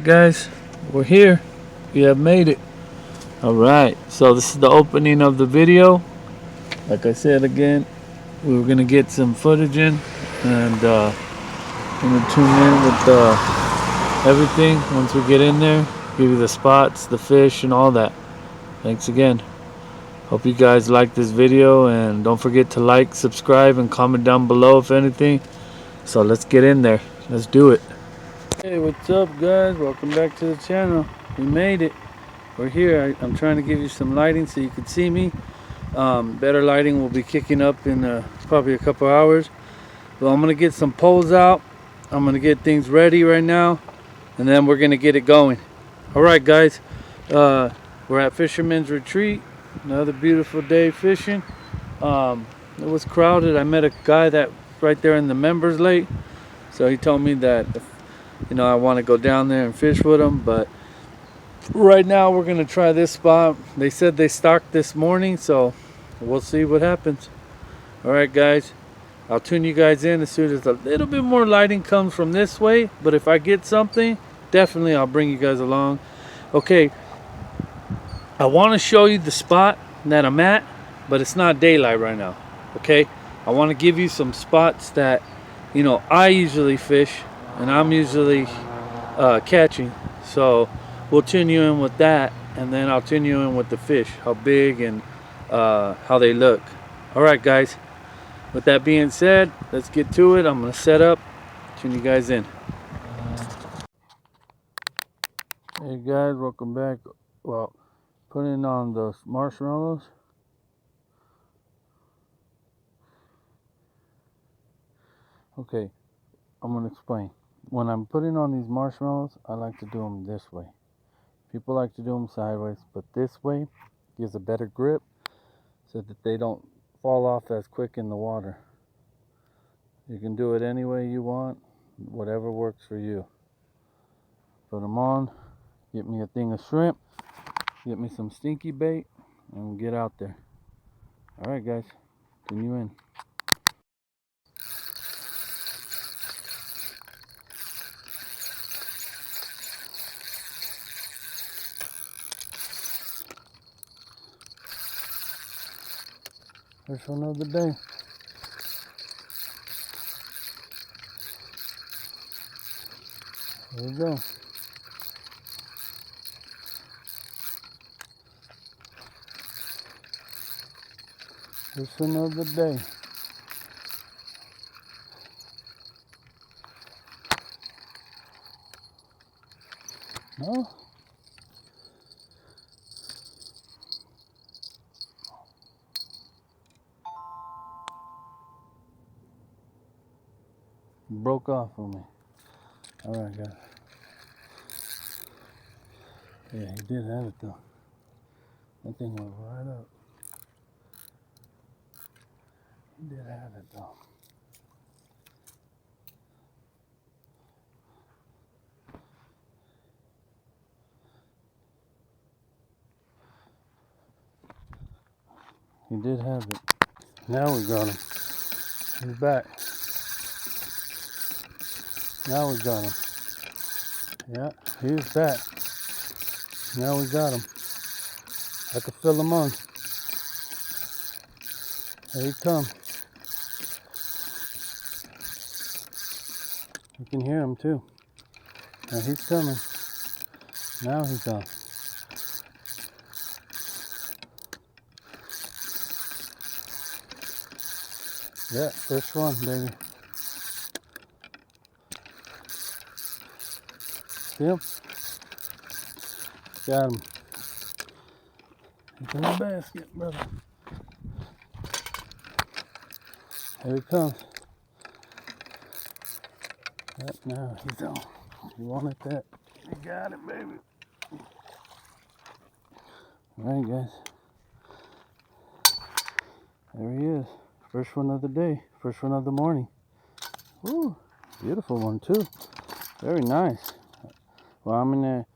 guys, we're here. We have made it. Alright, so this is the opening of the video. Like I said again, we were gonna get some footage in and gonna tune in with everything once we get in there. Give you the spots, the fish, and all that. Thanks again. Hope you guys like this video, and don't forget to like, subscribe, and comment down below if anything. So let's get in there. Let's do it. Hey, what's up guys? Welcome back to the channel. We made it. We're here. I'm trying to give you some lighting so you can see me. Better lighting will be kicking up in probably a couple hours. Well, I'm gonna get some poles out. I'm gonna get things ready right now, and then we're gonna get it going. All right guys, we're at Fisherman's Retreat. Another beautiful day fishing. It was crowded. I met a guy that right there in the members late, so he told me that if, I want to go down there and fish with him. But right now we're gonna try this spot. They said they stocked this morning, so we'll see what happens. All right guys, I'll tune you guys in as soon as a little bit more lighting comes from this way. But if I get something, definitely I'll bring you guys along. Okay, I want to show you the spot that I'm at, but it's not daylight right now. Okay, I want to give you some spots that I usually fish and I'm usually catching. So we'll tune you in with that, and then I'll tune you in with the fish, how big and how they look. All right guys, with that being said, let's get to it. I'm gonna set up, tune you guys in. Hey guys, welcome back. Well, putting on those marshmallows. Okay, I'm gonna explain. When I'm putting on these marshmallows, I like to do them this way. People like to do them sideways, but this way gives a better grip so that they don't fall off as quick in the water. You can do it any way you want, whatever works for you. Put them on, get me a thing of shrimp, get me some stinky bait, and get out there. All right guys, tune you in. First one of the day. There we go. First one of the day. No? Broke off on me. Alright guys. Yeah, he did have it though. That thing went right up. He did have it though. He did have it. Now we got him. He's back. Now we got him. Yeah, he's back. Now we got him. I can feel him on. There he comes. You can hear him too. Now he's coming. Now he's on. Yeah, first one, baby. See him? Got him. He's in the basket, brother. Here he comes. Yep, now he's on. You wanted that. You got it, baby. Alright, guys. There he is. First one of the day. First one of the morning. Ooh, beautiful one, too. Very nice. Well, I'm going to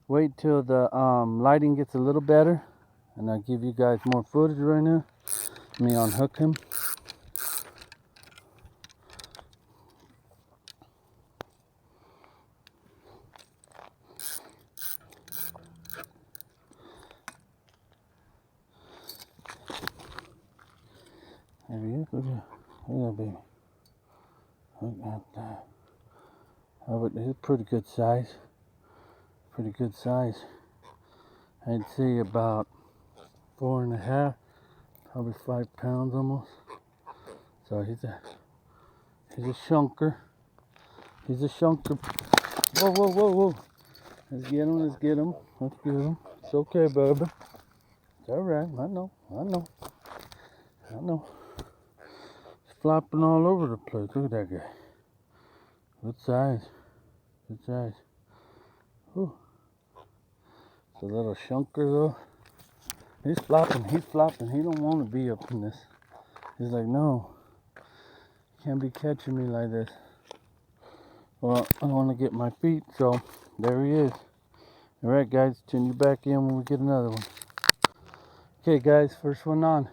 wait till the lighting gets a little better, and I'll give you guys more footage right now. Let me unhook him. at that baby. Look at that. It's pretty good size. Pretty good size. I'd say about 4.5, probably 5 pounds almost. So he's a shunker. He's a shunker. Whoa, whoa, whoa, whoa. Let's get him, let's get him. Let's get him. It's okay, baby. It's alright. I know. He's flopping all over the place. Look at that guy. Good size. Good size. Whew. It's a little shunker though. He's flopping. He don't want to be up in this. He's like, no. Can't be catching me like this. Well, I want to get my feet, so there he is. Alright guys, tune you back in when we get another one. Okay guys, first one on.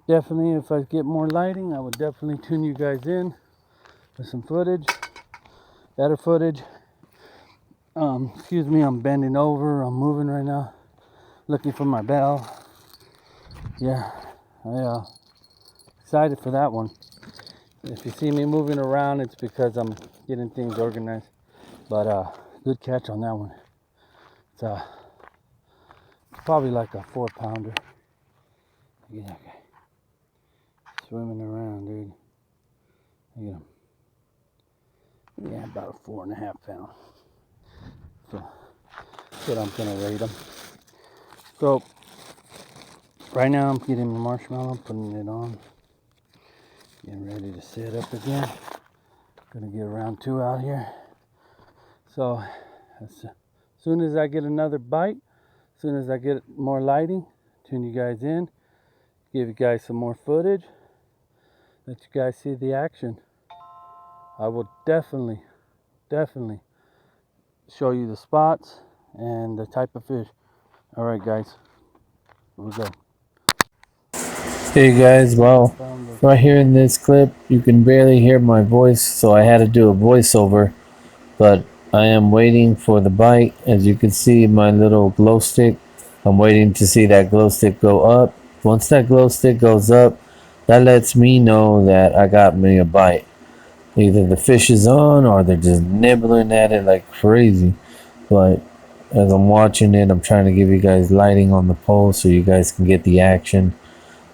Definitely, if I get more lighting, I would definitely tune you guys in with some footage. Better footage. Excuse me, I'm bending over. I'm moving right now. Looking for my bell. Yeah, I excited for that one. If you see me moving around, it's because I'm getting things organized. But good catch on that one. It's probably like a 4-pounder. Look at that guy. Swimming around, dude. Look at him. Yeah, about a 4.5 pound. So that's what I'm gonna rate him. So right now I'm getting the marshmallow, putting it on, getting ready to set up again. Gonna get round 2 out here. So as soon as I get another bite, as soon as I get more lighting, tune you guys in, give you guys some more footage, let you guys see the action. I will definitely show you the spots and the type of fish. All right guys, here we go. Hey guys, well, right here in this clip you can barely hear my voice, so I had to do a voiceover, but I am waiting for the bite. As you can see, my little glow stick, I'm waiting to see that glow stick go up. Once that glow stick goes up, that lets me know that I got me a bite. Either the fish is on or they're just nibbling at it like crazy. But as I'm watching it, I'm trying to give you guys lighting on the pole so you guys can get the action.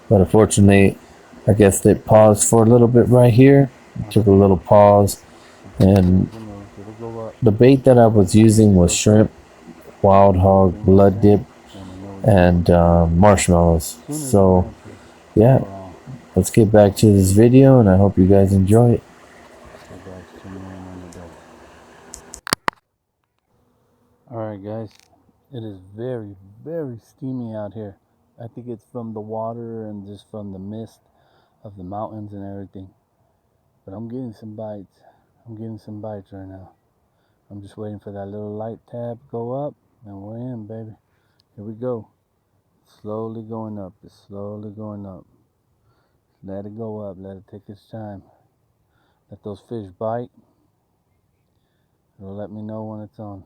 But unfortunately, I guess it paused for a little bit right here. Took a little pause. And the bait that I was using was shrimp, wild hog, blood dip, and marshmallows. So yeah, let's get back to this video and I hope you guys enjoy it. Alright guys, it is very, very steamy out here. I think it's from the water and just from the mist of the mountains and everything. But I'm getting some bites. I'm getting some bites right now. I'm just waiting for that little light tab to go up and we're in, baby. Here we go. Slowly going up. It's slowly going up. Let it go up. Let it take its time. Let those fish bite. It'll let me know when it's on.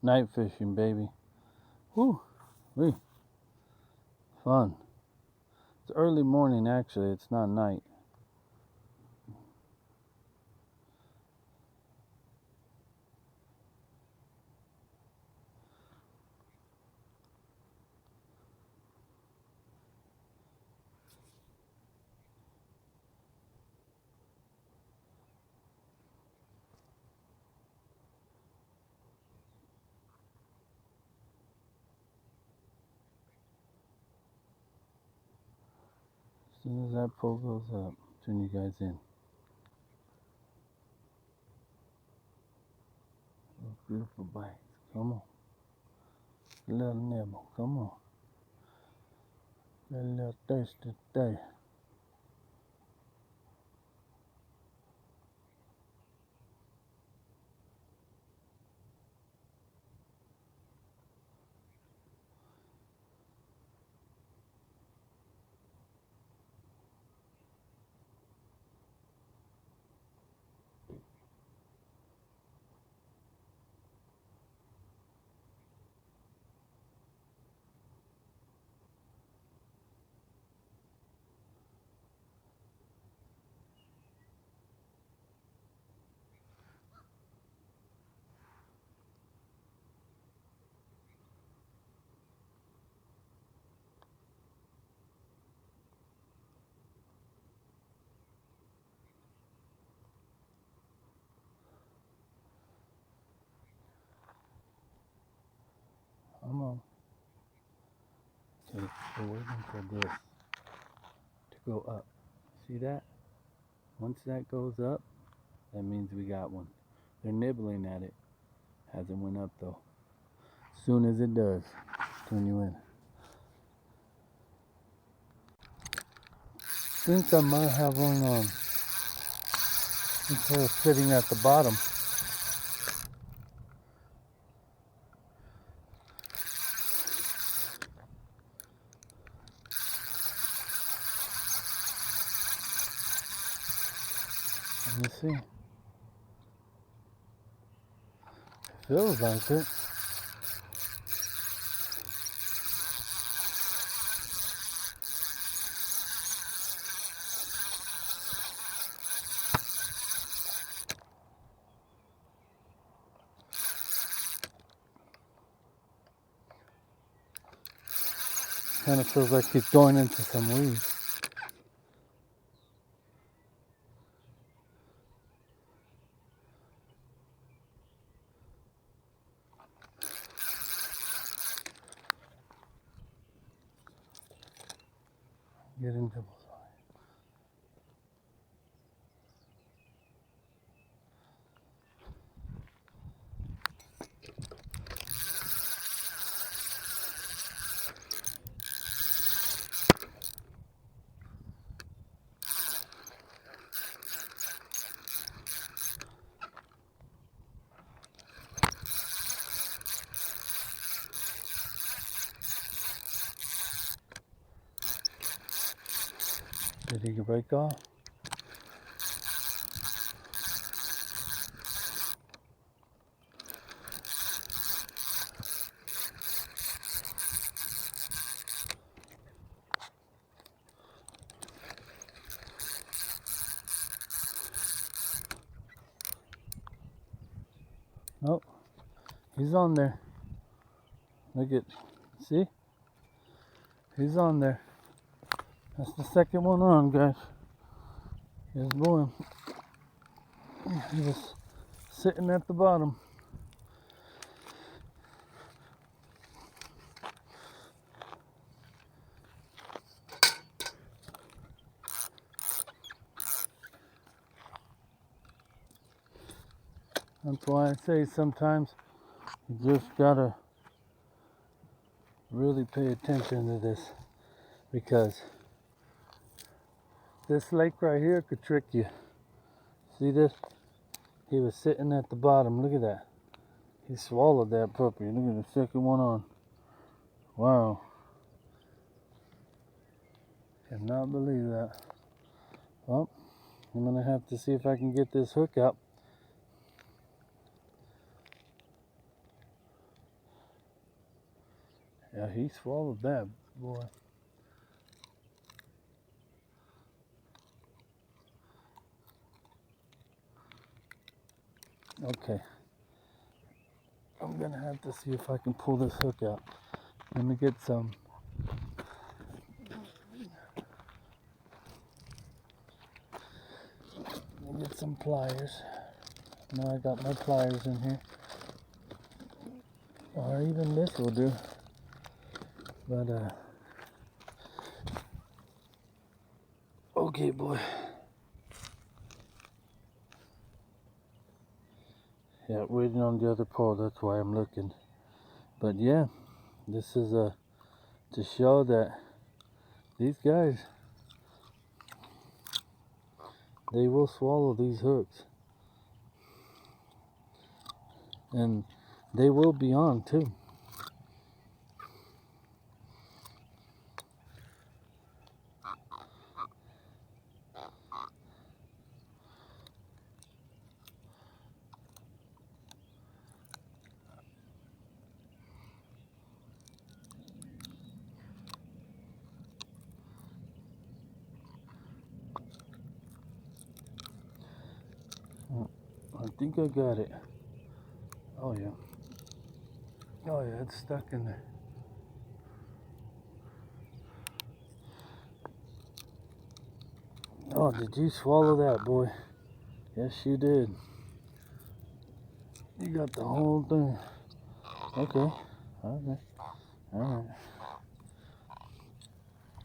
Night fishing, baby. Whew. Wee. Fun. It's early morning, actually. It's not night. As soon as that pole goes up, turn you guys in. Those beautiful bites. Come on. A little nibble. Come on. A little thirsty day. We're waiting for this to go up. See that? Once that goes up, that means we got one. They're nibbling at it. Hasn't went up though. As soon as it does, turn you in. I think I might have one instead of sitting at the bottom. Let me see. Feels like it. Kind of feels like he's going into some weeds. Get into Did he break off? Nope. He's on there. Look at, see? He's on there. That's the second one on, guys. Here's boy. He was sitting at the bottom. That's why I say sometimes you just gotta really pay attention to this, because this lake right here could trick you. See this? He was sitting at the bottom. Look at that. He swallowed that puppy. Look at the second one on. Wow. Cannot believe that. Well, I'm gonna have to see if I can get this hook out. Yeah, he swallowed that, boy. Okay. I'm gonna have to see if I can pull this hook out. Let me get some. Let me get some pliers. Now I got my pliers in here. Or even this will do. But okay, boy. Yeah, waiting on the other pole, that's why I'm looking. But yeah, this is to show that these guys, they will swallow these hooks. And they will be on too. I think I got it. Oh yeah. Oh yeah, it's stuck in there. Oh, did you swallow that, boy? Yes, you did. You got the whole thing. Okay. Okay. Alright.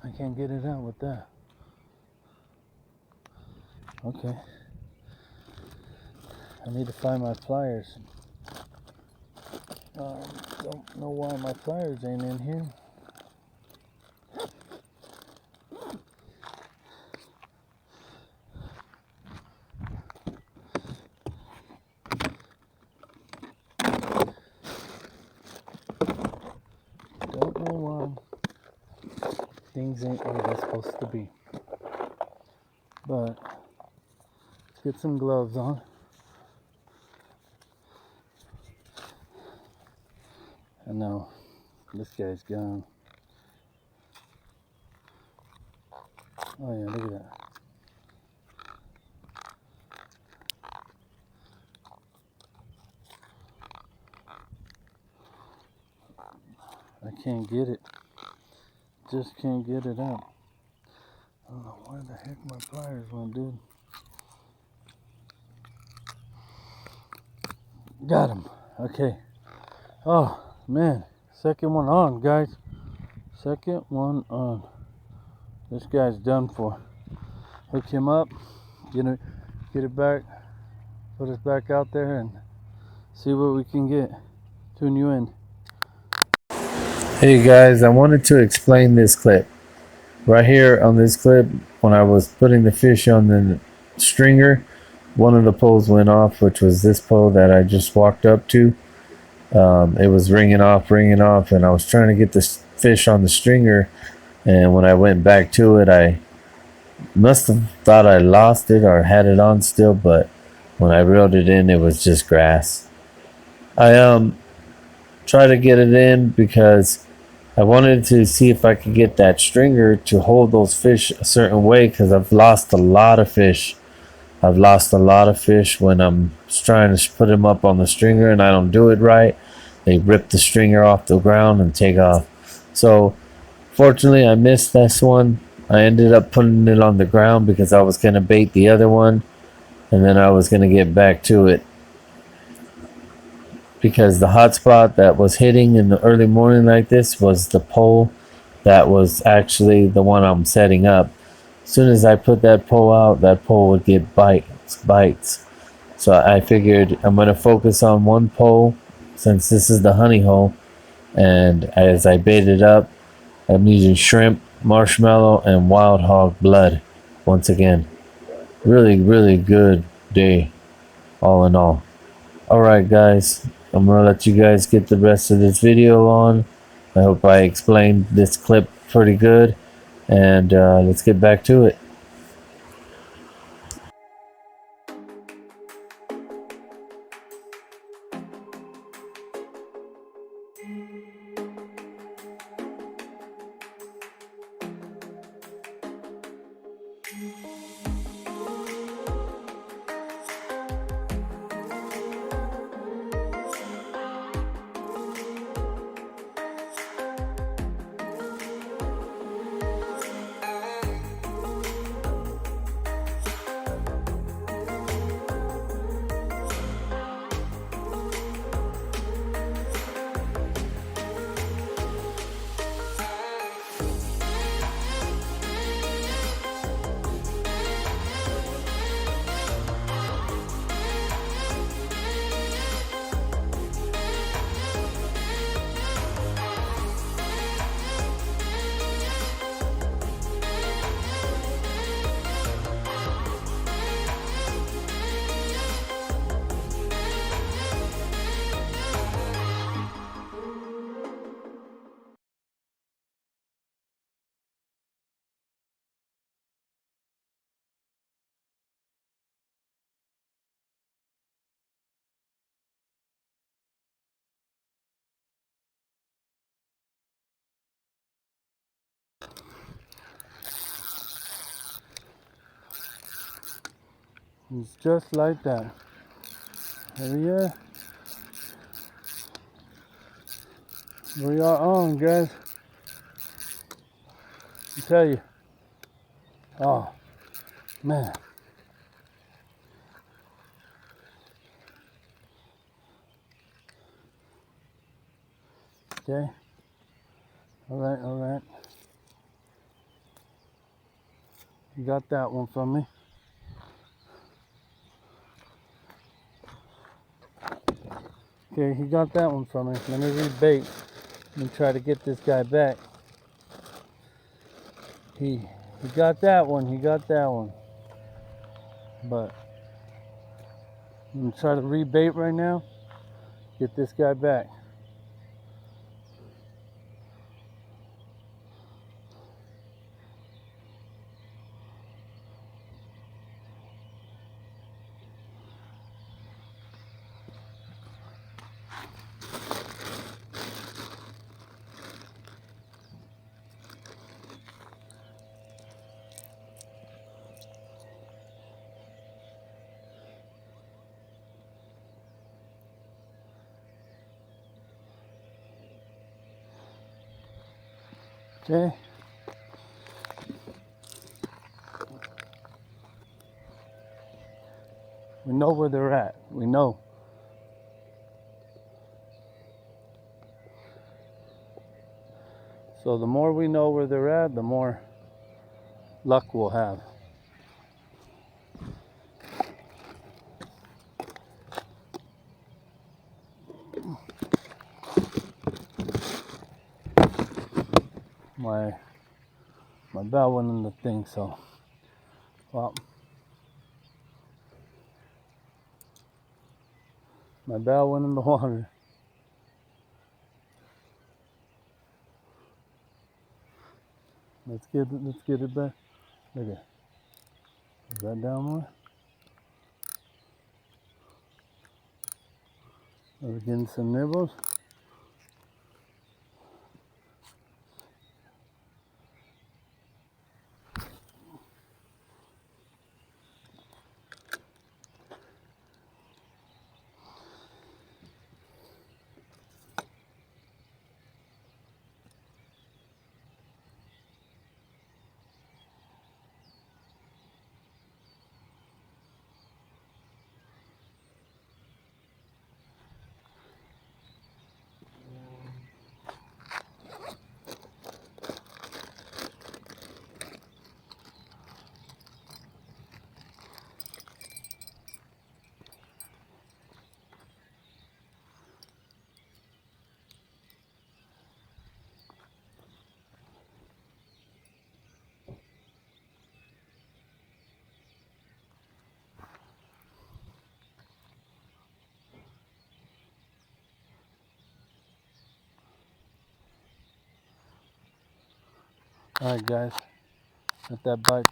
I can't get it out with that. Okay. I need to find my pliers. Don't know why my pliers ain't in here. Don't know why things ain't where they're supposed to be. But let's get some gloves on. I know this guy's gone. Oh yeah, look at that. I can't get it. Just can't get it out. I don't know where the heck my pliers went, dude. Got him. Okay. Oh, man. Second one on, guys. Second one on. This guy's done for. Hook him up. Get it back. Put us back out there and see what we can get. Tune you in. Hey guys, I wanted to explain this clip. Right here on this clip, when I was putting the fish on the stringer, one of the poles went off, which was this pole that I just walked up to. It was ringing off, and I was trying to get this fish on the stringer, and when I went back to it, I must have thought I lost it or had it on still, but when I reeled it in, it was just grass. I tried to get it in because I wanted to see if I could get that stringer to hold those fish a certain way, because I've lost a lot of fish. I've lost a lot of fish when I'm trying to put them up on the stringer and I don't do it right. They rip the stringer off the ground and take off. So fortunately I missed this one. I ended up putting it on the ground because I was going to bait the other one, and then I was going to get back to it, because the hot spot that was hitting in the early morning like this was the pole that was actually the one I'm setting up. As soon as I put that pole out, that pole would get bites. So I figured I'm going to focus on one pole since this is the honey hole, and as I bait it up, I'm using shrimp, marshmallow, and wild hog blood once again. Really good day all in all. Alright guys, I'm going to let you guys get the rest of this video on. I hope I explained this clip pretty good, and let's get back to it. It's just like that. There we are. We are on, guys. I tell you. Oh, man. Okay. All right. He got that one from me. Okay, he got that one from me. Let me rebait and try to get this guy back. He got that one. He got that one. But I'm gonna try to rebait right now. Get this guy back. Okay. We know where they're at. We know. So the more we know where they're at, the more luck we'll have. My bell went in the thing, so well, my bell went in the water. Let's get it back. Look at, is that down more? Are we getting some nibbles? All right, guys, let that bite.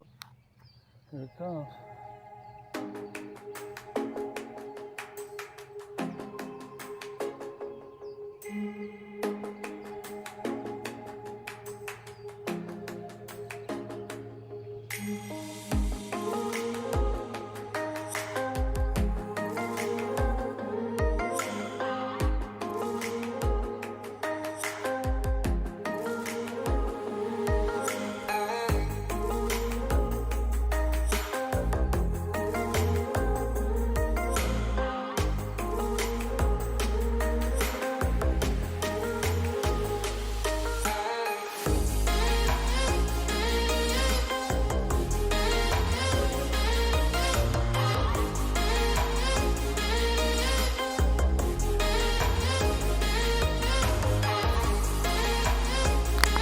Here it comes.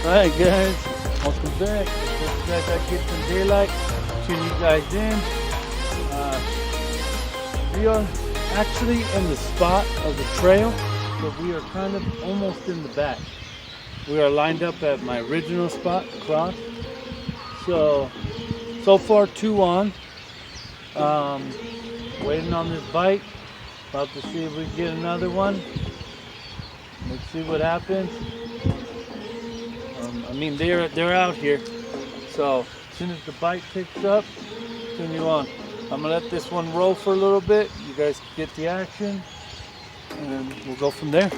Alright guys, welcome back. Just glad I get some daylight, tune you guys in. We are actually in the spot of the trail, but we are kind of almost in the back. We are lined up at my original spot, across. So far 2 on. Waiting on this bite. About to see if we can get another one. Let's see what happens. I mean, they're out here, so as soon as the bite picks up, continue on. I'm gonna let this one roll for a little bit. You guys get the action, and we'll go from there.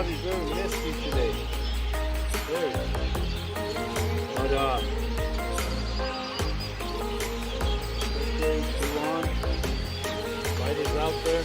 water's very misty today. Very. But okay, go on. Light is out there.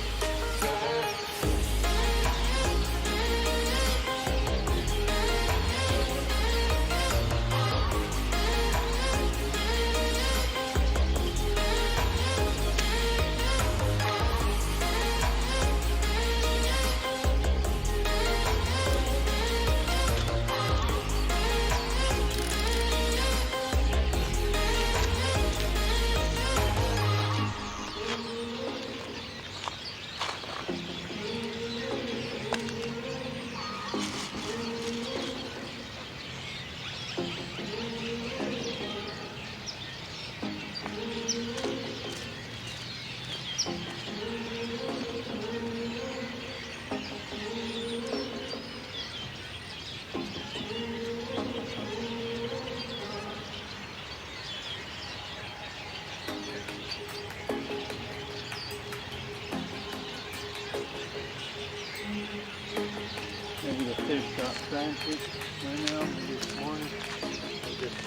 Maybe the fish got frantic right now, maybe this morning. I'll just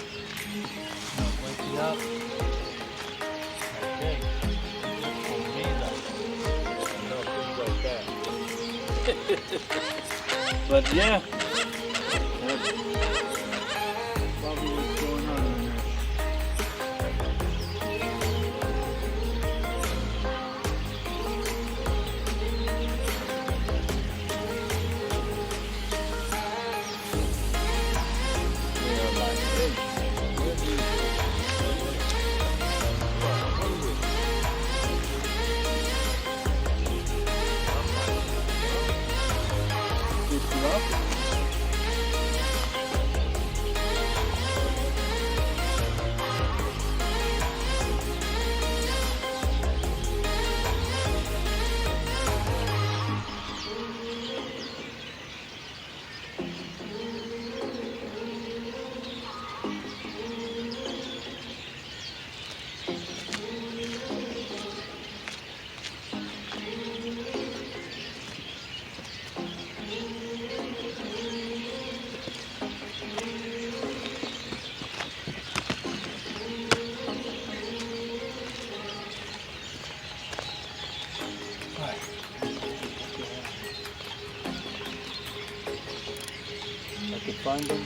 wake you up. Okay. For me, things like that. But yeah, that's probably what's going on in there. I can find them.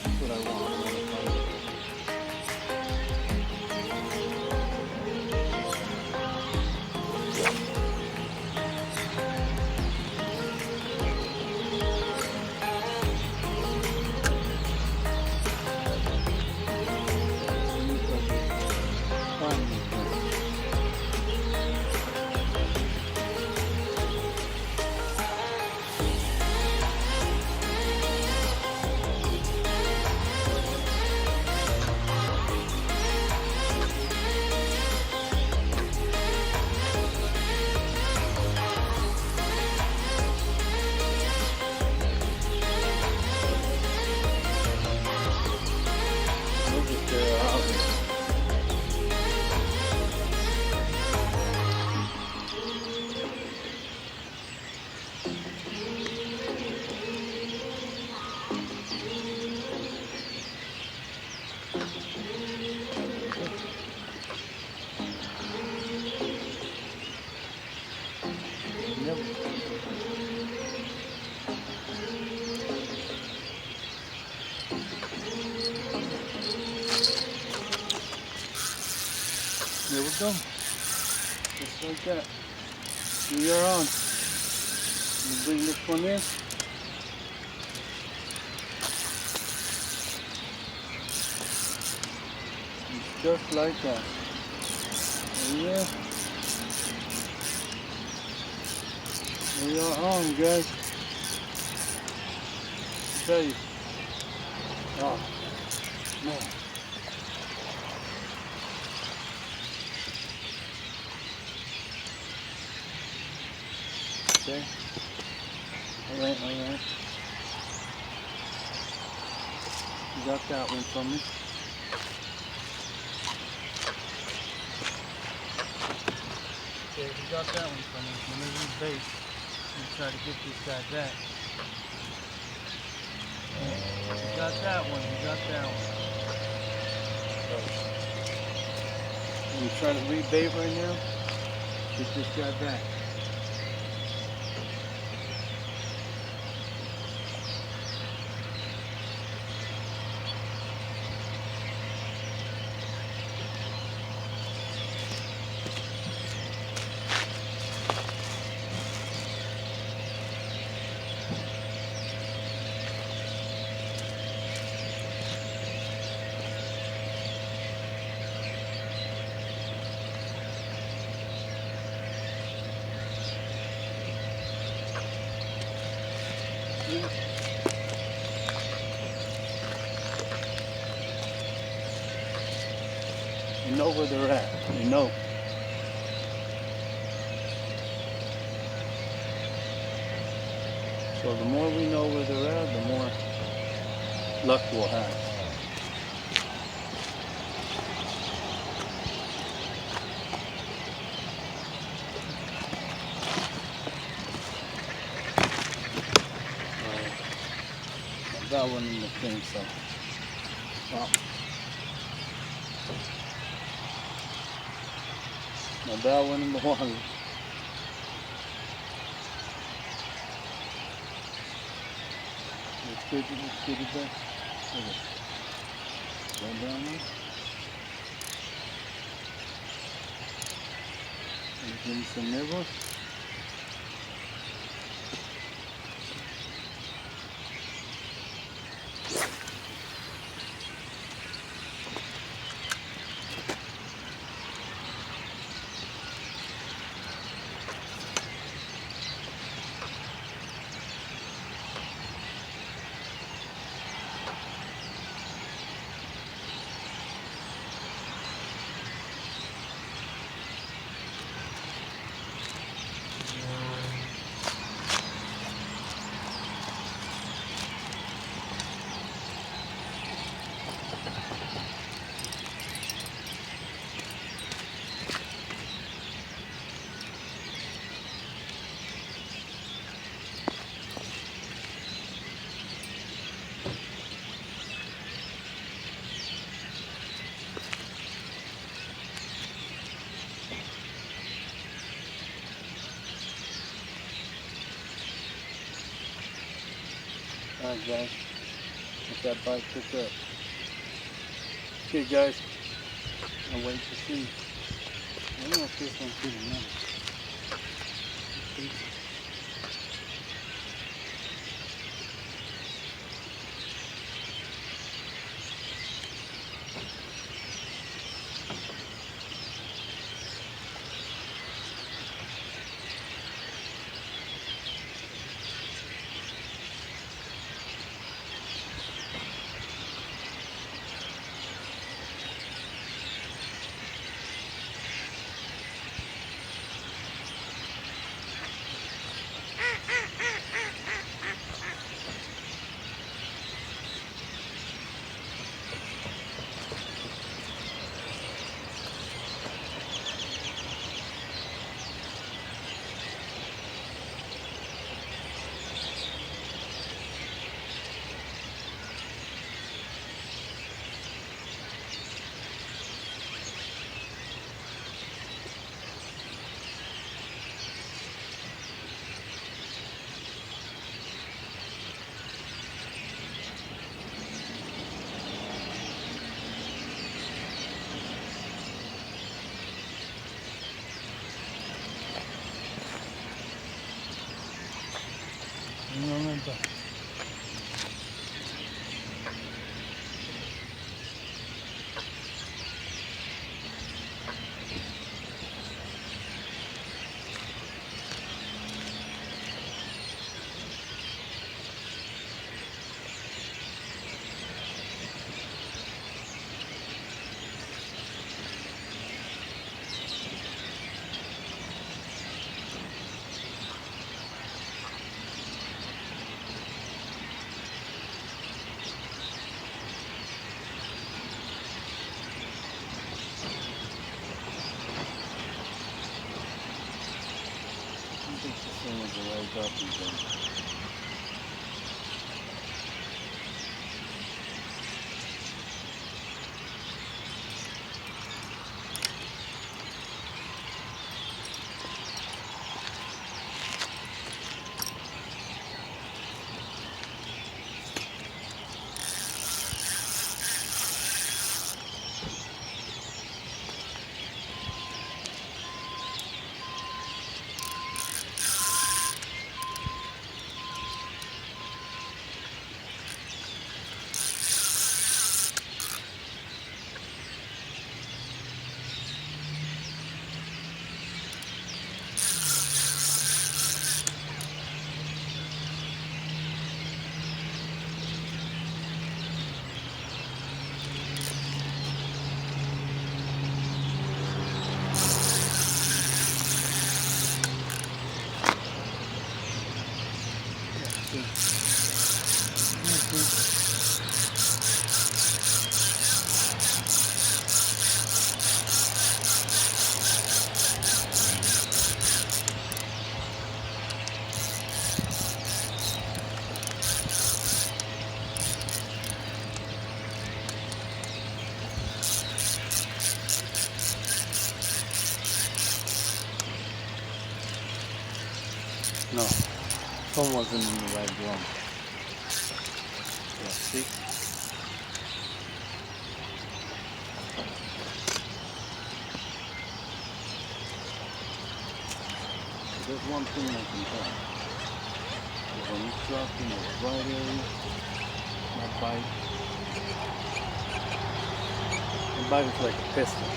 That's what I want. There we go. Just like that. We are on. We'll bring this one in. It's just like that. Yeah. We are on, guys. I tell you. Oh, man. Okay. Alright. You got that one from me. Okay, we got that one from him. Let me rebait and try to get this guy back. We got that one. We got that one. I'm trying to rebait right now. Get this guy back. You know where they're at. You know. So the more we know where they're at, the more luck we'll have. I got one in the thing, so. Well, I got one in the water. Let's get it back. Okay. Go down there. Give me some nibbles. Alright guys, let that bite cook up. Okay guys, I'll wait to see. I don't know if this one's good enough. Un momento. think the same as the right guppies then. No, phone wasn't in the right drum. Yeah, see? There's one thing I can tell. When you drop in the right area, that bite is like a pistol.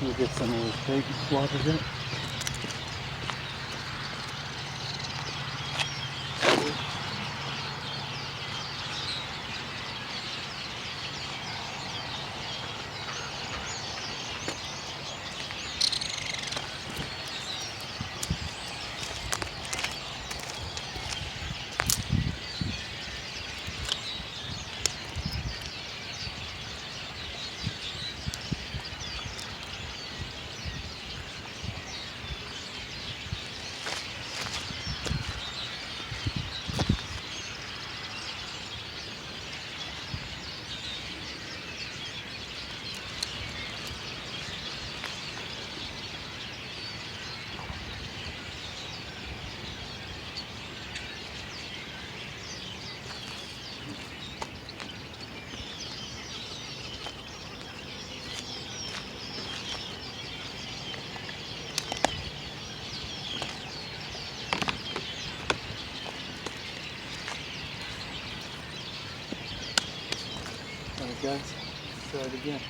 We'll get some of those baby squatters in. Alright guys, let's try it again.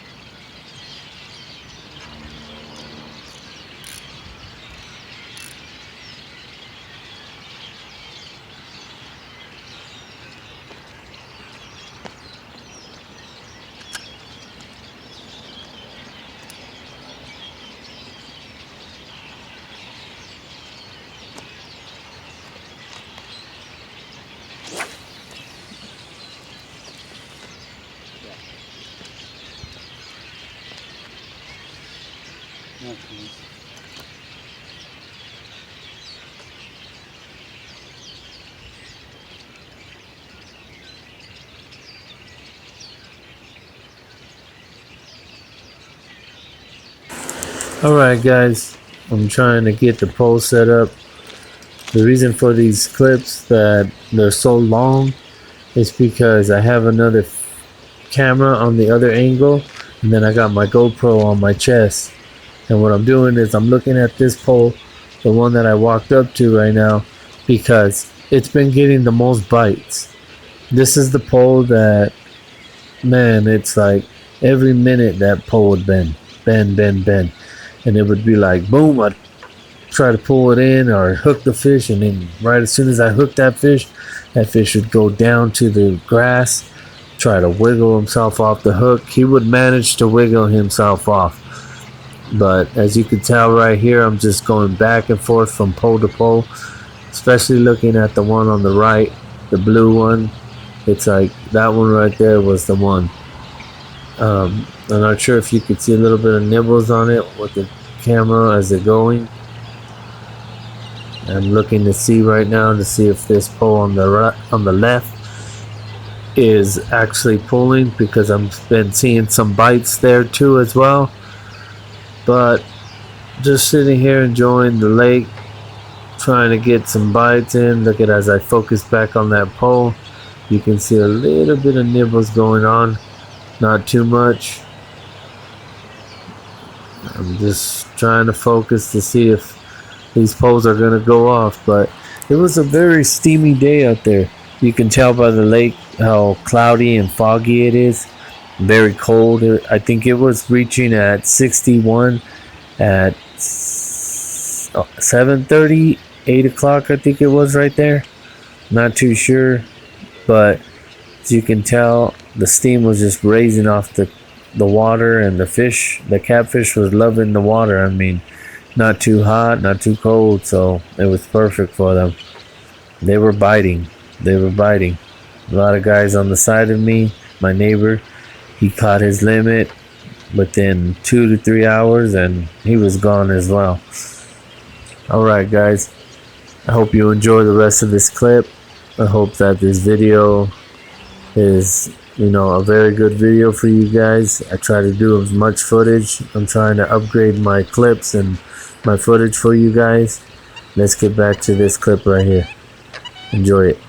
Alright guys, I'm trying to get the pole set up. The reason for these clips that they're so long is because I have another camera on the other angle, and then I got my GoPro on my chest. And what I'm doing is I'm looking at this pole, the one that I walked up to right now, because it's been getting the most bites. This is the pole that, man, it's like every minute that pole would bend, and it would be like boom, I'd try to pull it in or hook the fish, and then right as soon as I hook that fish would go down to the grass try to wiggle himself off the hook. He would manage to wiggle himself off. But as you can tell right here, I'm just going back and forth from pole to pole, especially looking at the one on the right, the blue one. It's like that one right there was the one. I'm not sure if you could see a little bit of nibbles on it with the camera as they're going. I'm looking to see right now to see if this pole on the left is actually pulling, because I've been seeing some bites there too as well. But just sitting here enjoying the lake, trying to get some bites in. Look at, as I focus back on that pole, you can see a little bit of nibbles going on, not too much. I'm just trying to focus to see if these poles are going to go off. But it was a very steamy day out there. You can tell by the lake how cloudy and foggy it is. Very cold. I think it was reaching at 61 at 7:30, 8 o'clock, I think it was right there. Not too sure, but as you can tell, the steam was just raising off the water, and the fish, the catfish, was loving the water. I mean, not too hot, not too cold, so it was perfect for them. They were biting. They were biting. A lot of guys on the side of me, my neighbor, he caught his limit within 2 to 3 hours, and he was gone as well. Alright guys, I hope you enjoy the rest of this clip. I hope that this video is, a very good video for you guys. I try to do as much footage. I'm trying to upgrade my clips and my footage for you guys. Let's get back to this clip right here. Enjoy it.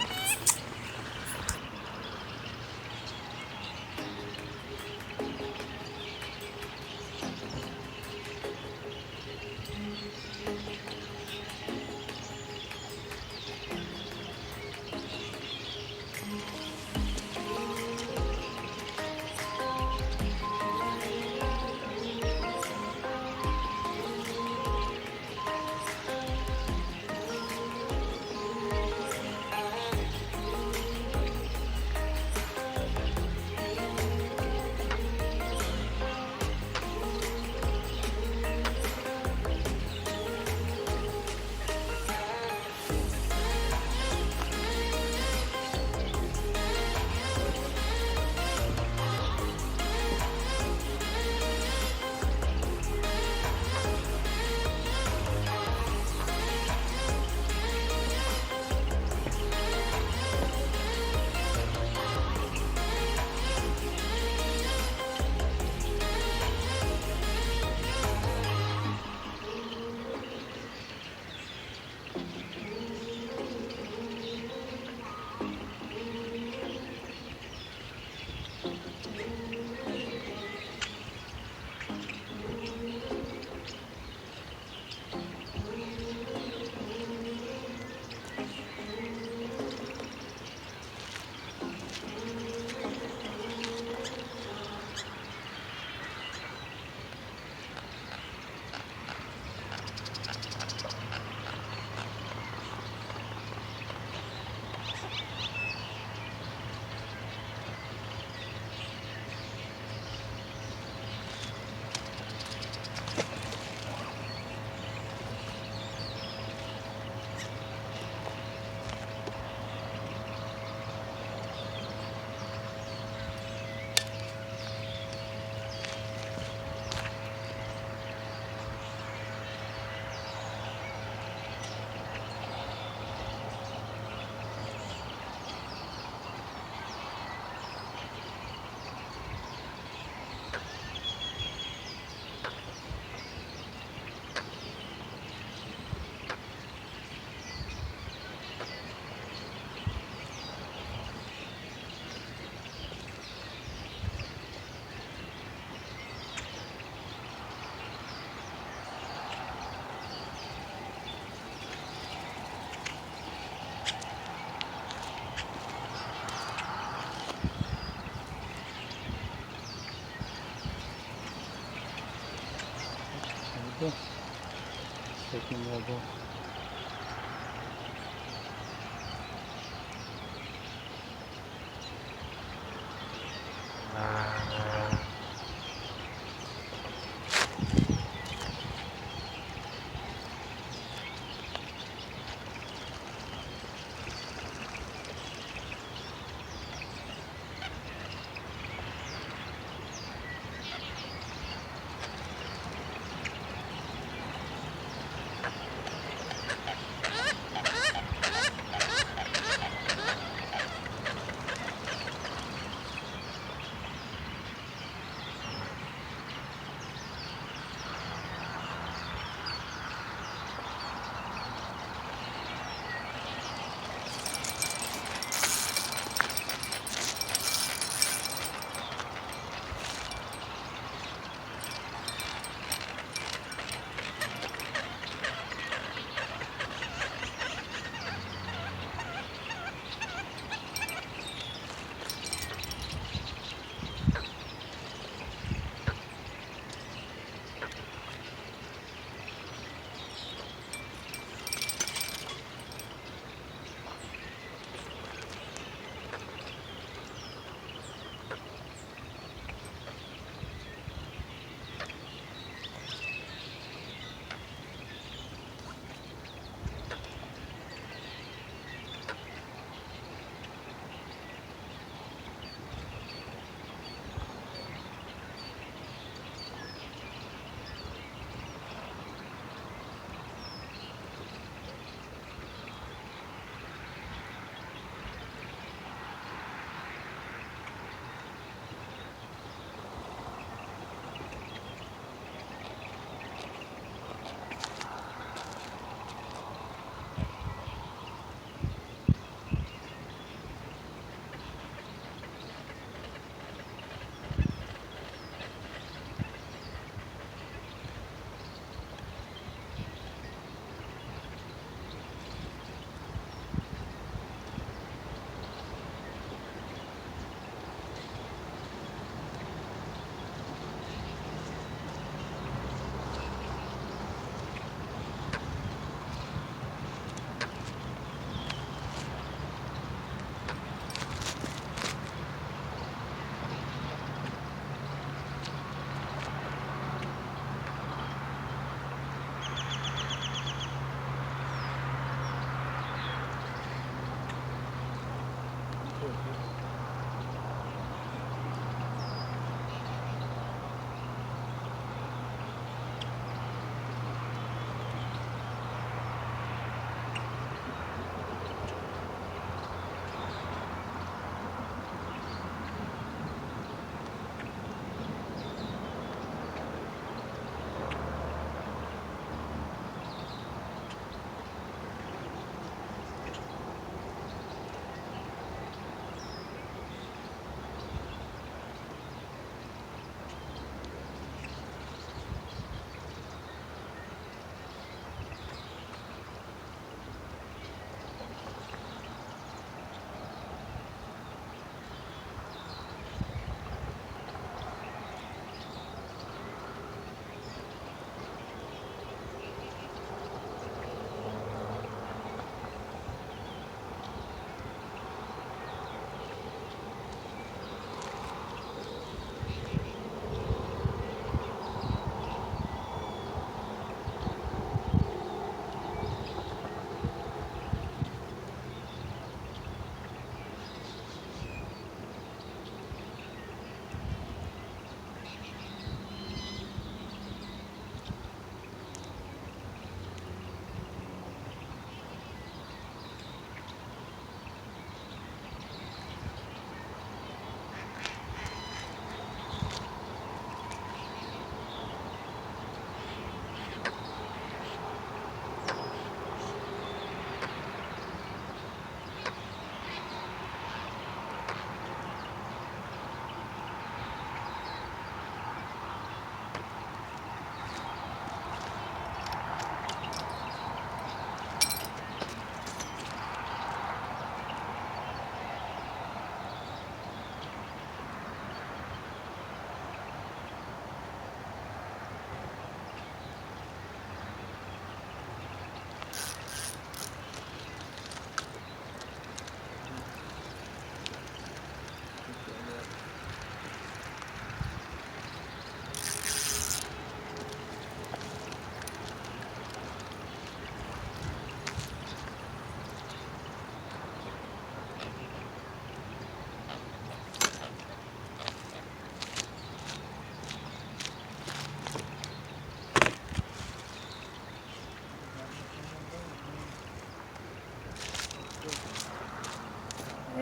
Second level.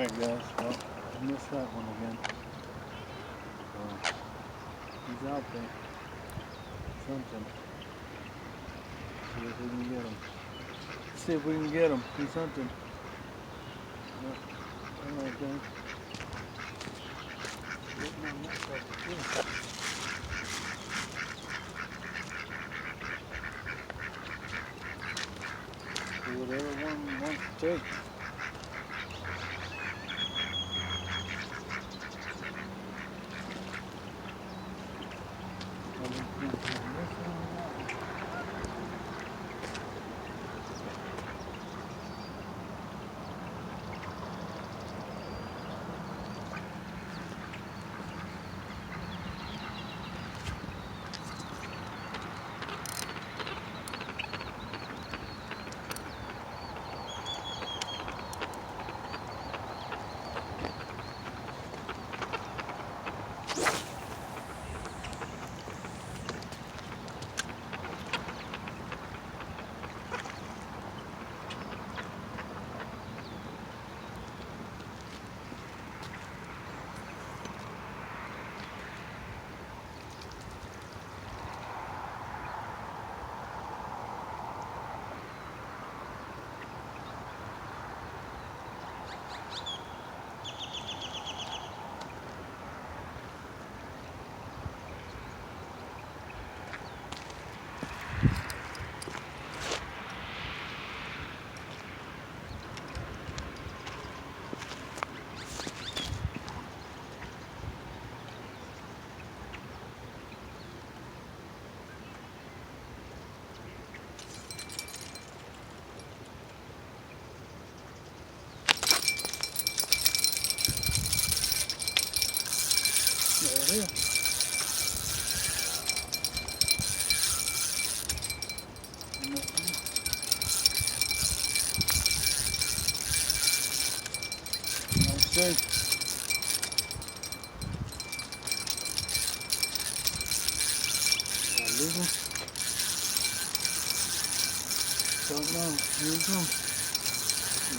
Alright guys, well, I missed that one again. So, he's out there. Something. See if we can get him. See if we can get him. He's hunting. Alright guys. Getting on that sucker too. Do whatever one wants to take. There it is. Nice. Leave him. Don't know. Here we go.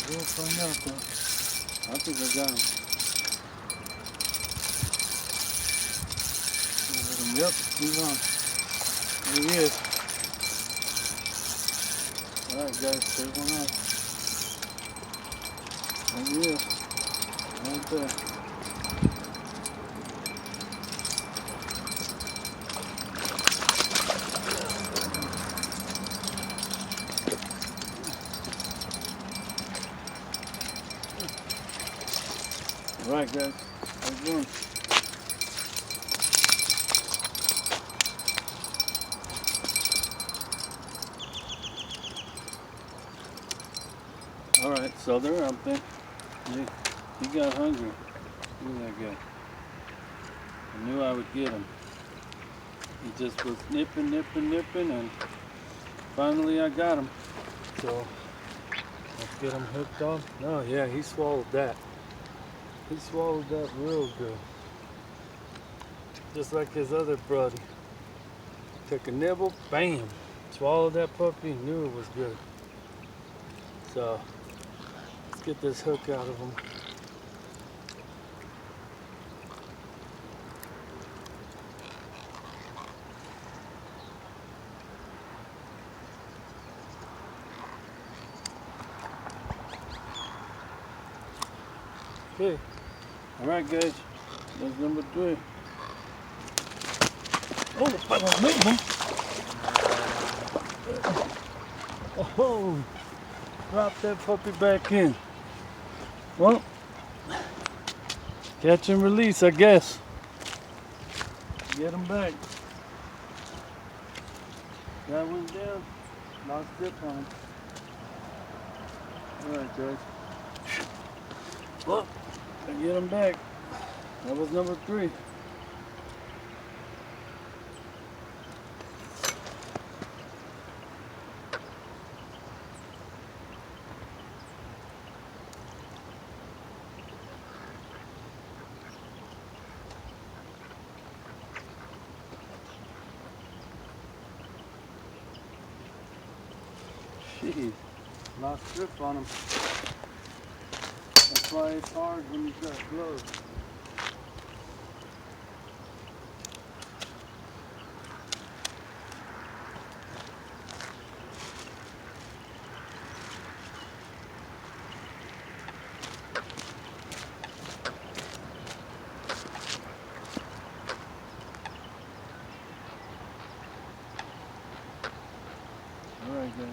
We'll find out though. I think I got him. Yep, he's on. There he is. Alright guys, take one out. There he is. Right there. Alright guys, take one. Alright, so they're up there. He got hungry. Look at that guy. I knew I would get him. He just was nipping, and finally I got him. So, let's get him hooked on. Oh yeah, he swallowed that. He swallowed that real good. Just like his other buddy. Took a nibble, bam! Swallowed that puppy, knew it was good. So, let's get this hook out of him. Okay. Alright guys, that's number 3. Oh, I don't need him. Oh, drop that puppy back in. Well, catch and release, I guess. Get him back. That one's down. Lost grip on him. Alright guys. Well, I get him back. That was number 3. Jeez, lost grip on him. That's why it's hard when you've got gloves. All right, guys.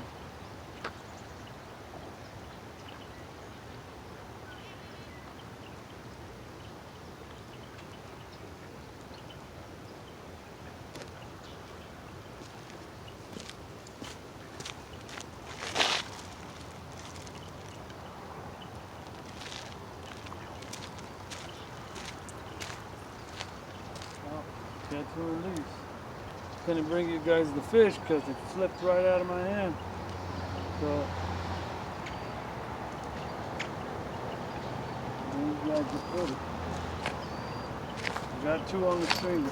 Catch and release. Couldn't bring you guys the fish because it slipped right out of my hand. So these guys are pretty. I got 2 on the stringer.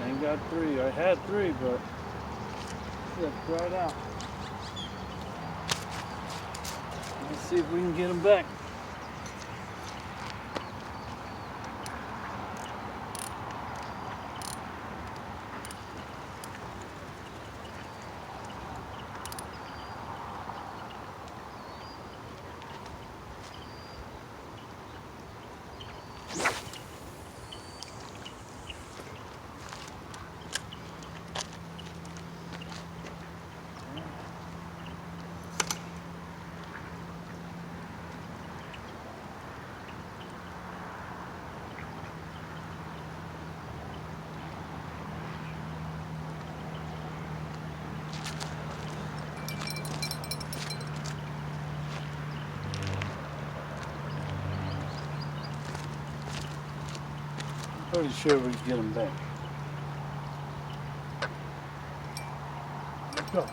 I ain't got 3. I had 3, but slipped right out. Let's see if we can get them back. Pretty sure we can get them back. Let's go.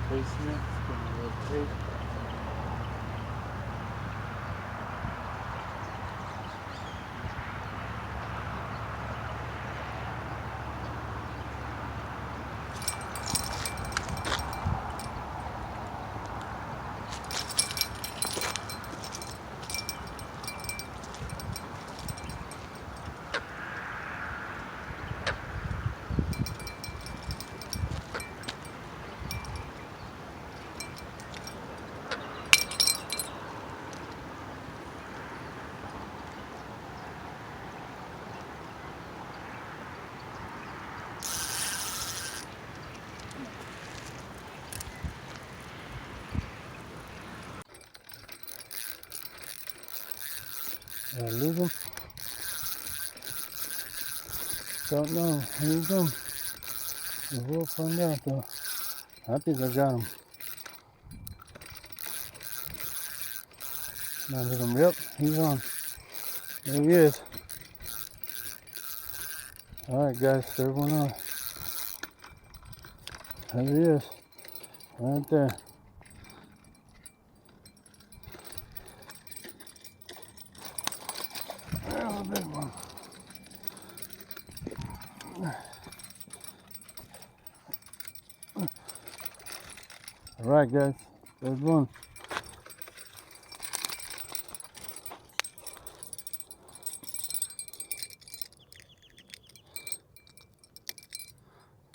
Placing it, it's going to rotate. Did I lose him? Don't know. He's him. We'll find out though. I think I got him. Landed him. Yep, he's on. There he is. Alright guys, third one on. There he is. Right there. There's a big one. Alright guys, there's one.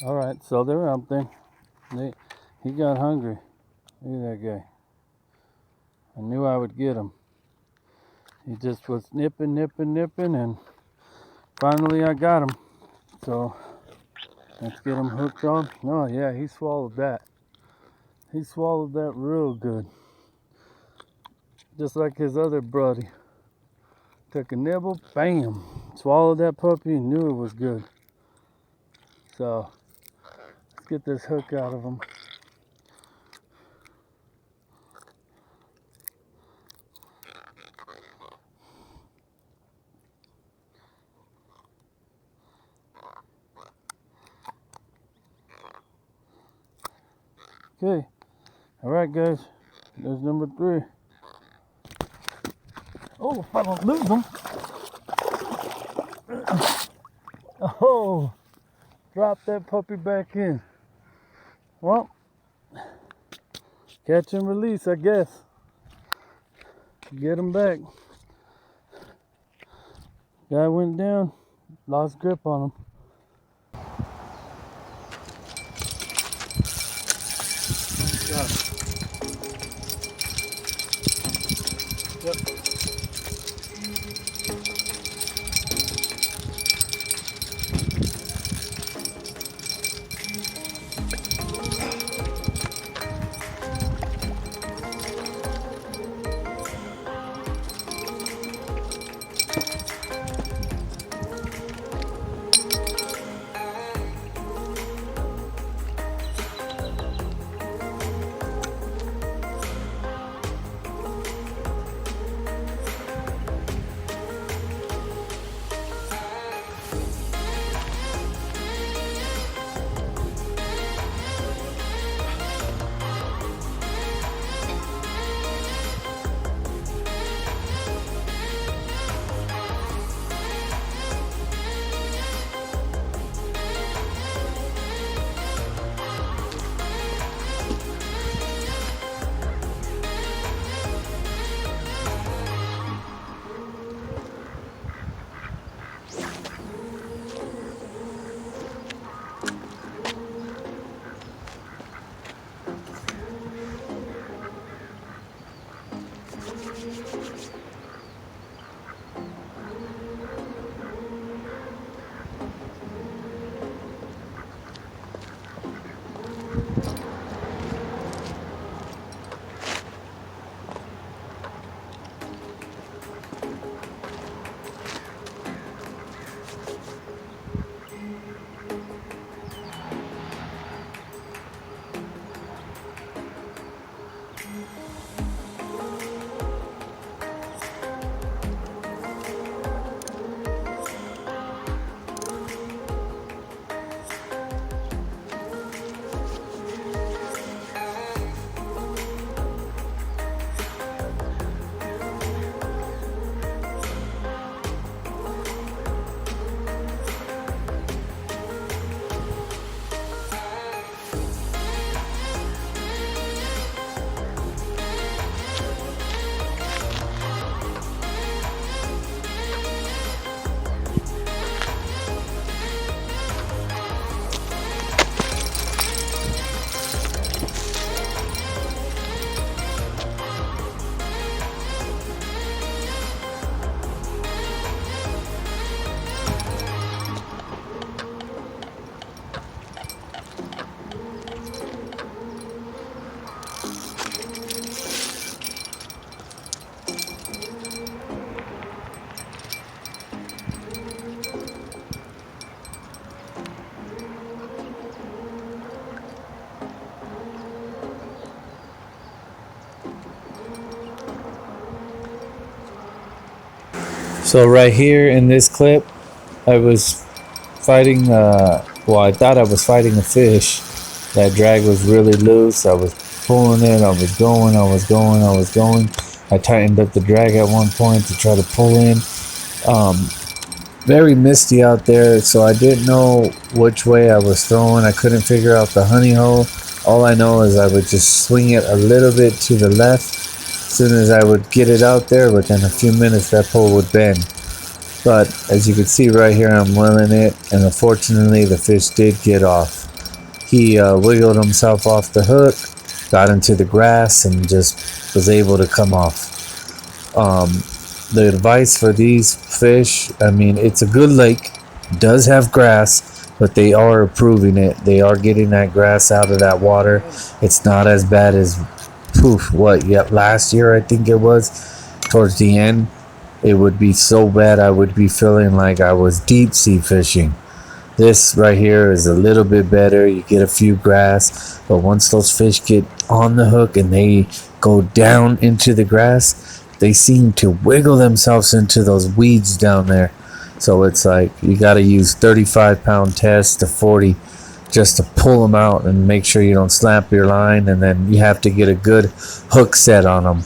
Alright, so they're out there. He got hungry. Look at that guy. I knew I would get him. He just was nipping, and finally I got him. So let's get him hooked on. Oh yeah, he swallowed that. He swallowed that real good. Just like his other buddy. Took a nibble, bam. Swallowed that puppy and knew it was good. So let's get this hook out of him. Okay, all right guys, there's number 3. Oh, if I don't lose them. Oh, drop that puppy back in. Well, catch and release, I guess. Get him back. Guy went down, lost grip on him. Yep. So right here in this clip, I was fighting, I thought I was fighting a fish. That drag was really loose. I was pulling it, I was going. I tightened up the drag at one point to try to pull in. Very misty out there, so I didn't know which way I was throwing. I couldn't figure out the honey hole. All I know is I would just swing it a little bit to the left. As soon as I would get it out there, within a few minutes that pole would bend. But as you can see right here, I'm willing it, and unfortunately the fish did get off. He wiggled himself off the hook, got into the grass, and just was able to come off. The advice for these fish, I mean, it's a good lake, does have grass, but they are improving it. They are getting that grass out of that water. It's not as bad as last year I think it was. Towards the end, it would be so bad I would be feeling like I was deep sea fishing. This right here is a little bit better. You get a few grass, but once those fish get on the hook and they go down into the grass, they seem to wiggle themselves into those weeds down there. So it's like you got to use 35-pound test to 40 just to pull them out and make sure you don't slap your line, and then you have to get a good hook set on them.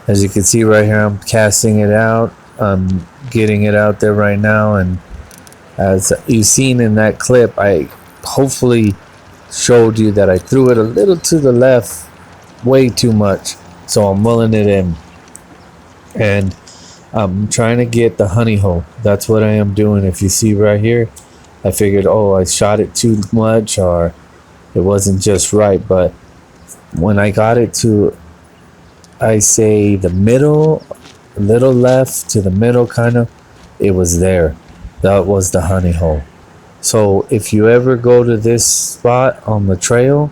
As you can see right here, I'm casting it out. I'm getting it out there right now, and as you've seen in that clip, I hopefully showed you that I threw it a little to the left, way too much. So I'm mulling it in. And I'm trying to get the honey hole. That's what I am doing. If you see right here, I figured, oh, I shot it too much or it wasn't just right. But when I got it to, I say the middle, a little left to the middle kind of, it was there. That was the honey hole. So if you ever go to this spot on the trail,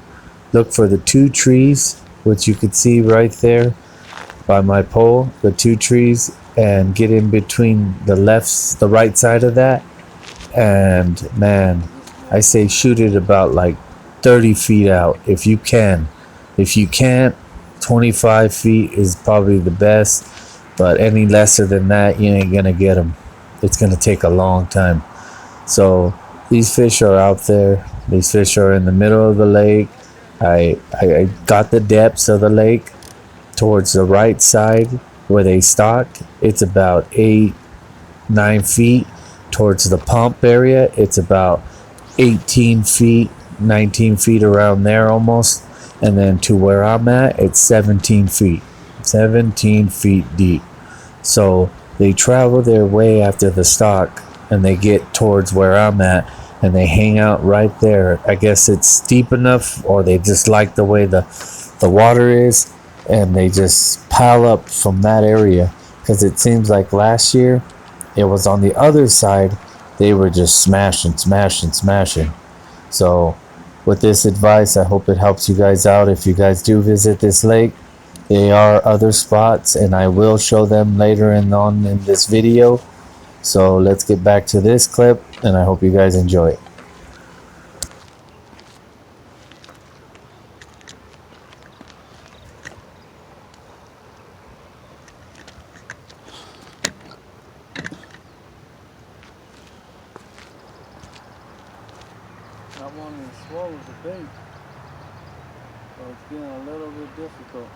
look for the two trees, which you could see right there by my pole, the two trees, and get in between the right side of that. And man, I say shoot it about like 30 feet out if you can. If you can't, 25 feet is probably the best, but any lesser than that, you ain't gonna get them. It's gonna take a long time. So these fish are out there. These fish are in the middle of the lake. I got the depths of the lake towards the right side where they stock. It's about 8-9 feet. Towards the pump area, it's about 18 feet, 19 feet, around there almost. And then to where I'm at, it's 17 feet. 17 feet deep. So they travel their way after the stock, and they get towards where I'm at, and they hang out right there. I guess it's deep enough, or they just like the way the water is, and they just pile up from that area. Because it seems like last year it was on the other side. They were just smashing. So with this advice, I hope it helps you guys out. If you guys do visit this lake, there are other spots, and I will show them later on in this video. So let's get back to this clip, and I hope you guys enjoy it. That one is swallowed the bait, so it's getting a little bit difficult.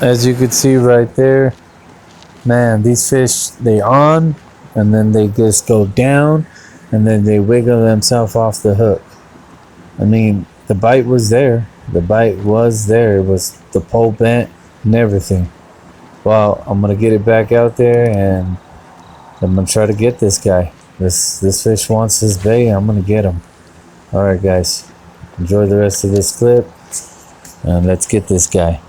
As you could see right there, man, these fish, they on and then they just go down and then they wiggle themselves off the hook. I mean, the bite was there. The bite was there. It was the pole bent and everything. Well, I'm gonna get it back out there and I'm gonna try to get this guy. This fish wants his bait. I'm gonna get him. All right, guys, enjoy the rest of this clip and let's get this guy.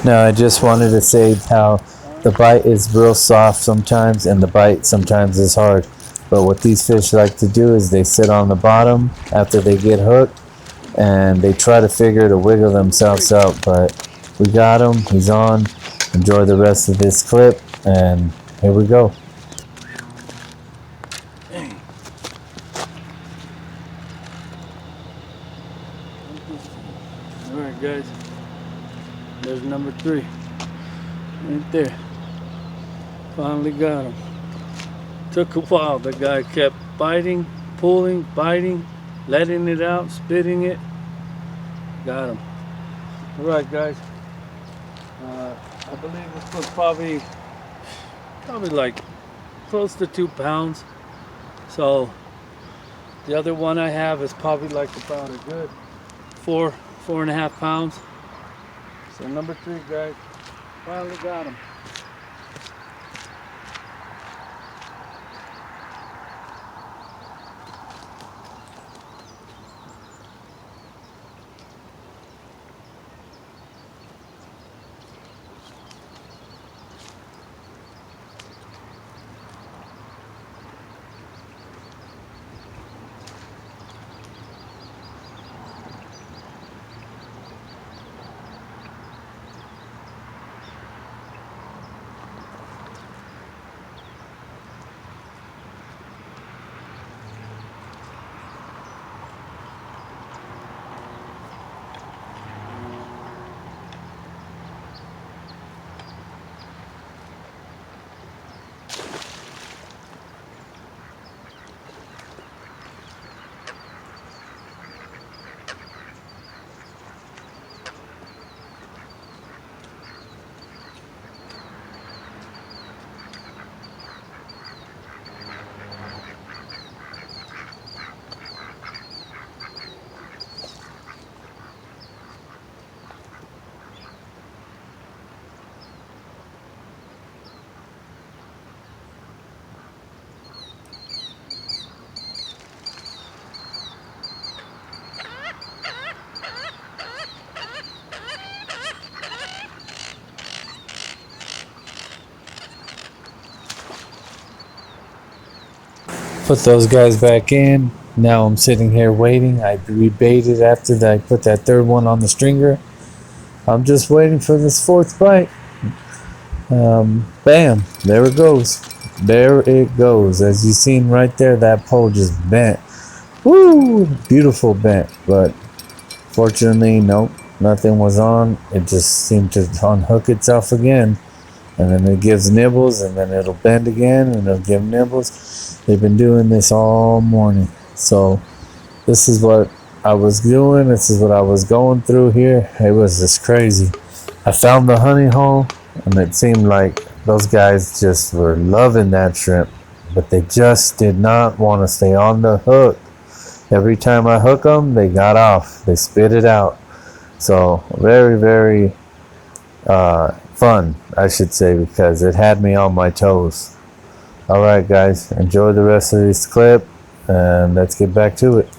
Now, I just wanted to say how the bite is real soft sometimes and the bite sometimes is hard. But what these fish like to do is they sit on the bottom after they get hooked and they try to figure to wiggle themselves out. But we got him. He's on. Enjoy the rest of this clip and here we go. Alright guys, there's number 3 right there. Finally got him. Took a while. The guy kept biting, pulling, biting, letting it out, spitting it. Got him. All right, guys. I believe this was probably like close to 2 pounds. So the other one I have is probably like about a good 4.5 pounds. So number 3, guys, finally got him. Put those guys back in. Now I'm sitting here waiting. I rebaited after that. I put that third one on the stringer. I'm just waiting for this fourth bite. Bam, there it goes. There it goes. As you seen right there, that pole just bent. Woo! Beautiful bent. But fortunately, nope, nothing was on. It just seemed to unhook itself again. And then it gives nibbles, and then it'll bend again, and it'll give nibbles. They've been doing this all morning. So this is what I was doing. This is what I was going through here. It was just crazy. I found the honey hole, and it seemed like those guys just were loving that shrimp, but they just did not want to stay on the hook. Every time I hook them, they got off. They spit it out. So very, very fun, I should say, because it had me on my toes. All right, guys, enjoy the rest of this clip, and let's get back to it.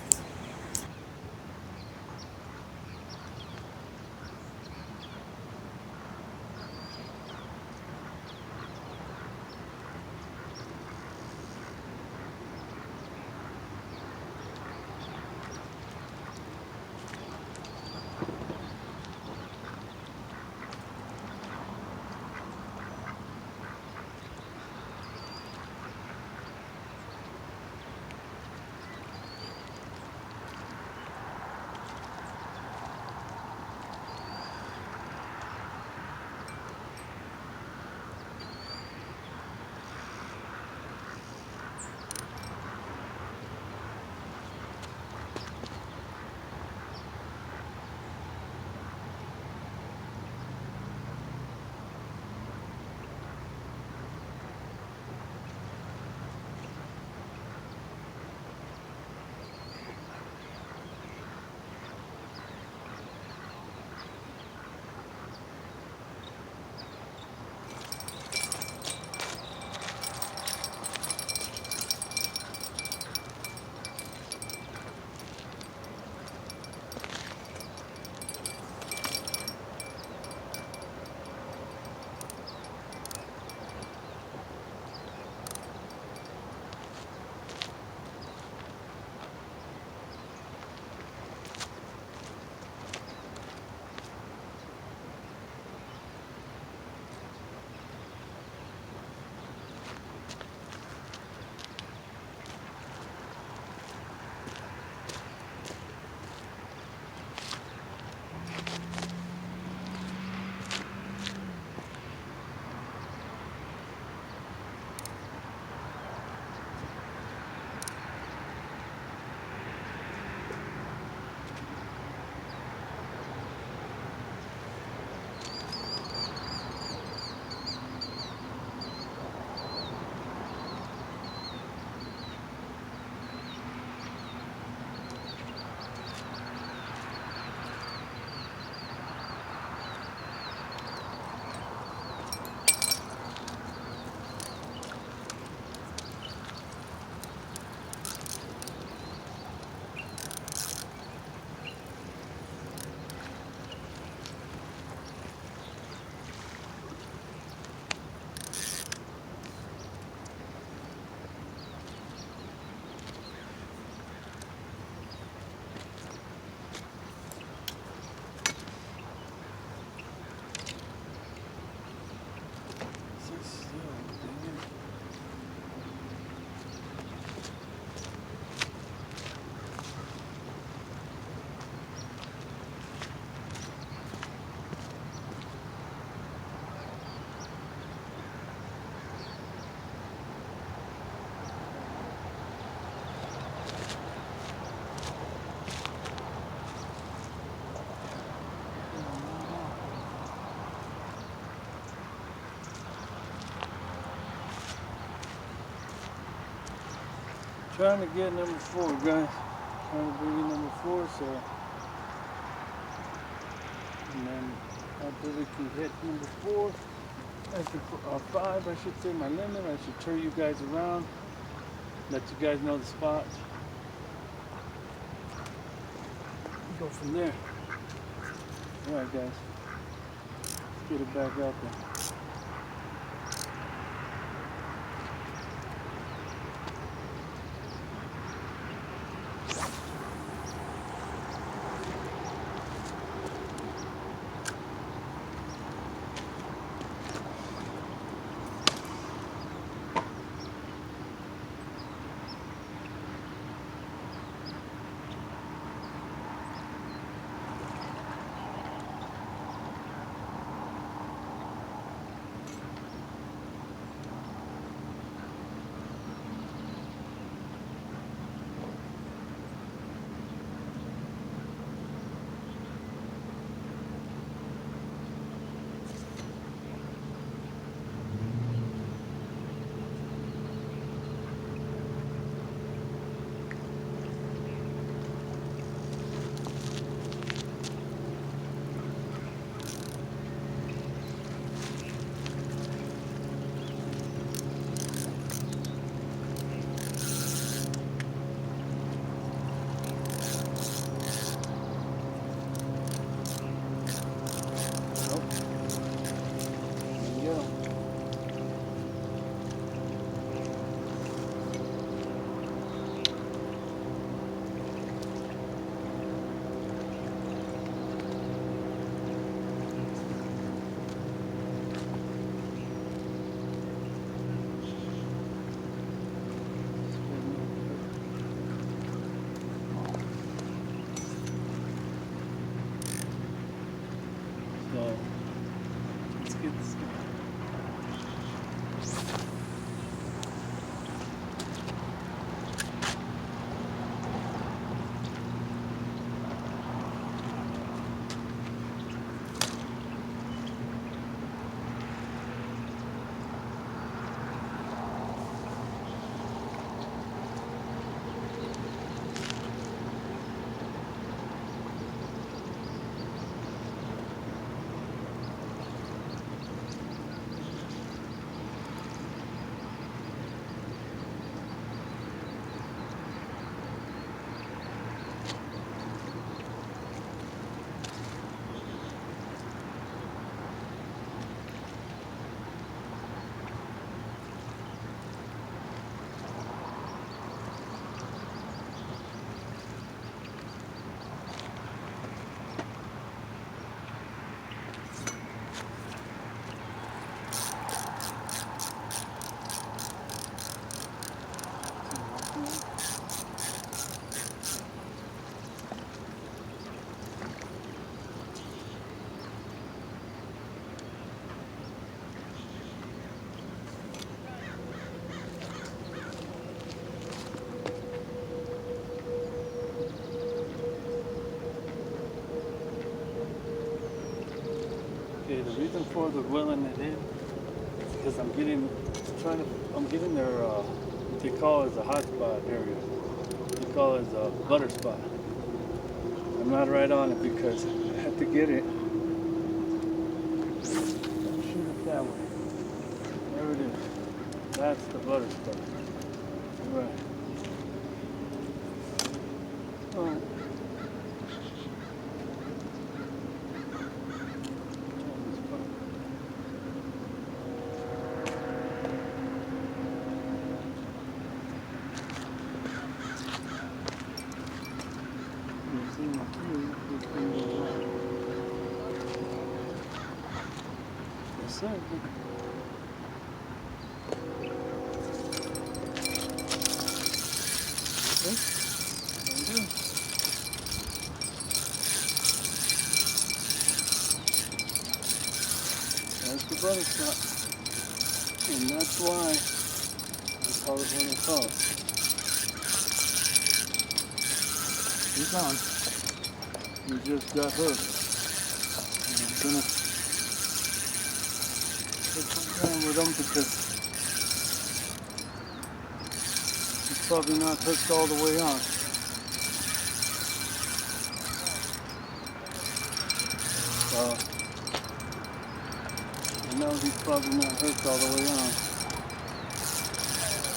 Trying to get number 4, guys. Trying to bring in number 4, so. And then after we can hit number 4, after 5, I should say my limit, I should turn you guys around, let you guys know the spots. Go from there. Alright, guys. Let's get it back out there. So, let's get this going. Okay, the reason for the willing it in is because I'm getting their what they call as a hot spot area. They call it as a butter spot. I'm not right on it because I have to get it. Shoot it that way. There it is. That's the butter spot. Right. Oh. Yes, sir. That's the butter spot. And that's why I call it what I call it. He's on. He just got hooked. And I'm gonna put some down with him because It's probably not hooked all the way on. So I know he's probably not hooked all the way on.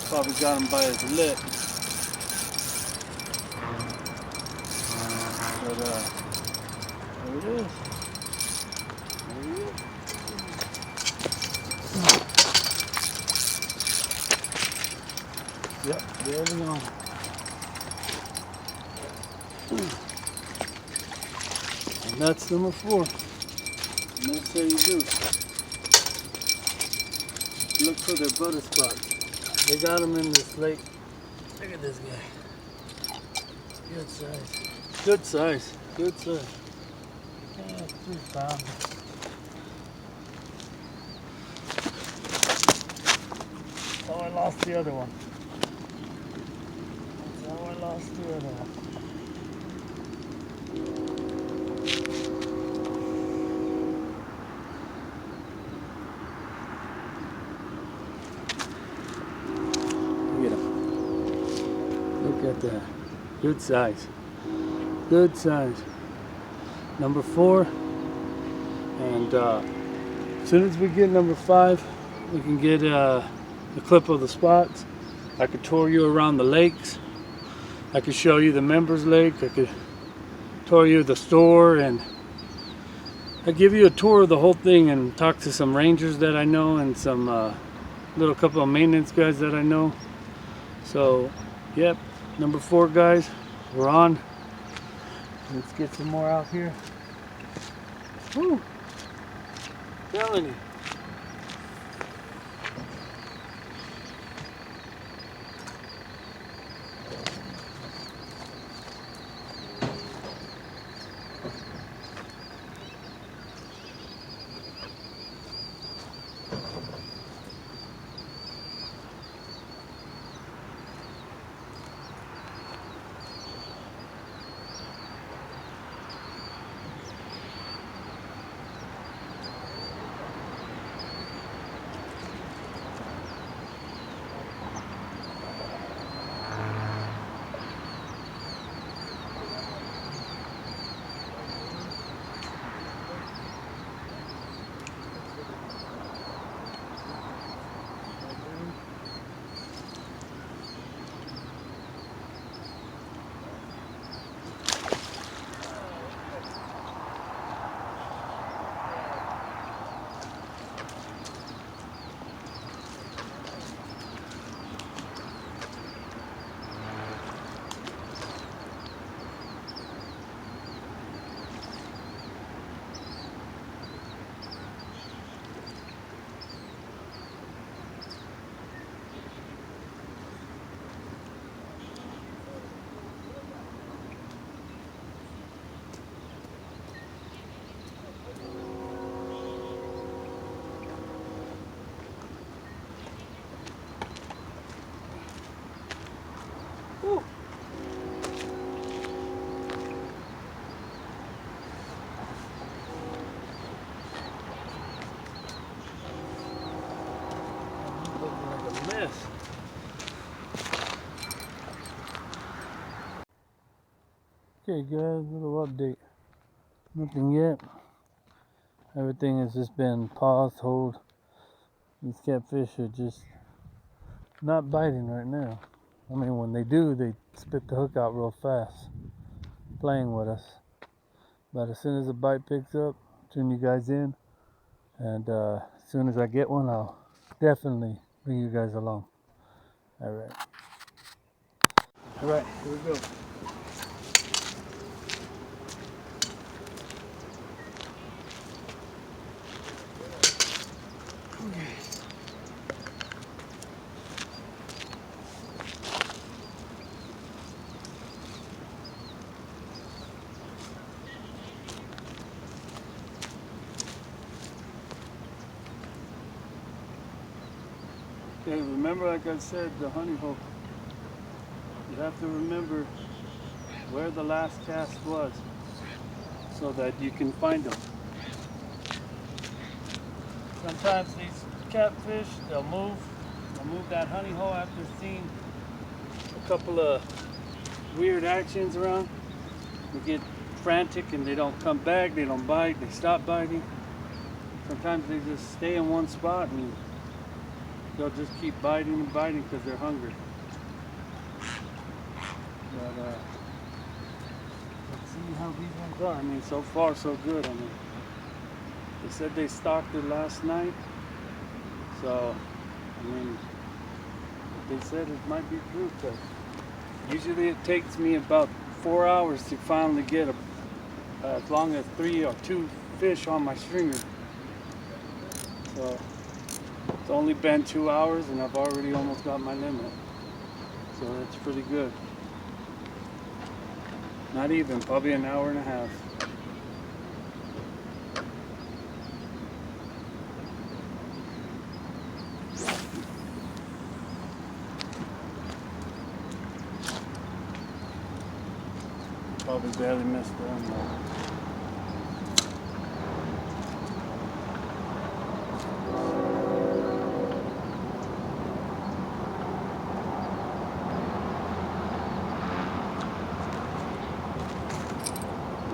Probably got him by his lip. But there it is. There he is. Yep, there we go. And that's number 4. And that's how you do. Look for their butter spots. They got them in this lake. Look at this guy. Good size. Good size. Good size. Yeah, 3 pounds. Oh, I lost the other one. That's how I lost the other one. Look at him. Look at that. Good size. Good size. Number 4. And as soon as we get number 5, we can get a clip of the spots. I could tour you around the lakes. I could show you the members lake. I could tour you the store, and I give you a tour of the whole thing and talk to some rangers that I know and some little couple of maintenance guys that I know. So, yep, number 4 guys, we're on. Let's get some more out here. Woo! Telling you. Woo. Looking like a mess. Okay guys, little update. Nothing yet. Everything has just been paused, hold. These catfish are just not biting right now. I mean, when they do, they spit the hook out real fast, playing with us. But as soon as the bite picks up, tune you guys in. And as soon as I get one, I'll definitely bring you guys along. Alright. Alright, here we go. Okay, remember, like I said, the honey hole. You have to remember where the last cast was so that you can find them. Sometimes these catfish, they'll move that honey hole after seeing couple of weird actions around. We get frantic and they don't come back, they don't bite, they stop biting. Sometimes they just stay in one spot and they'll just keep biting and biting because they're hungry. But let's see how these ones are. I mean, so far so good. I mean, they said they stocked it last night, so I mean, they said it might be true. Because usually it takes me about 4 hours to finally get as long as 3 or 2 fish on my stringer. So it's only been 2 hours and I've already almost got my limit. So that's pretty good. Not even, probably an hour and a half. Probably barely missed them though.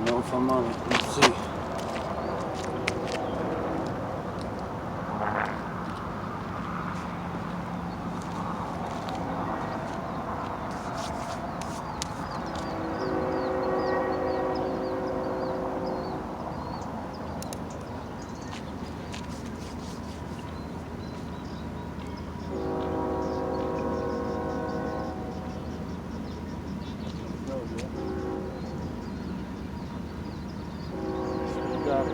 Know if I'm on it. Let's see. Got it.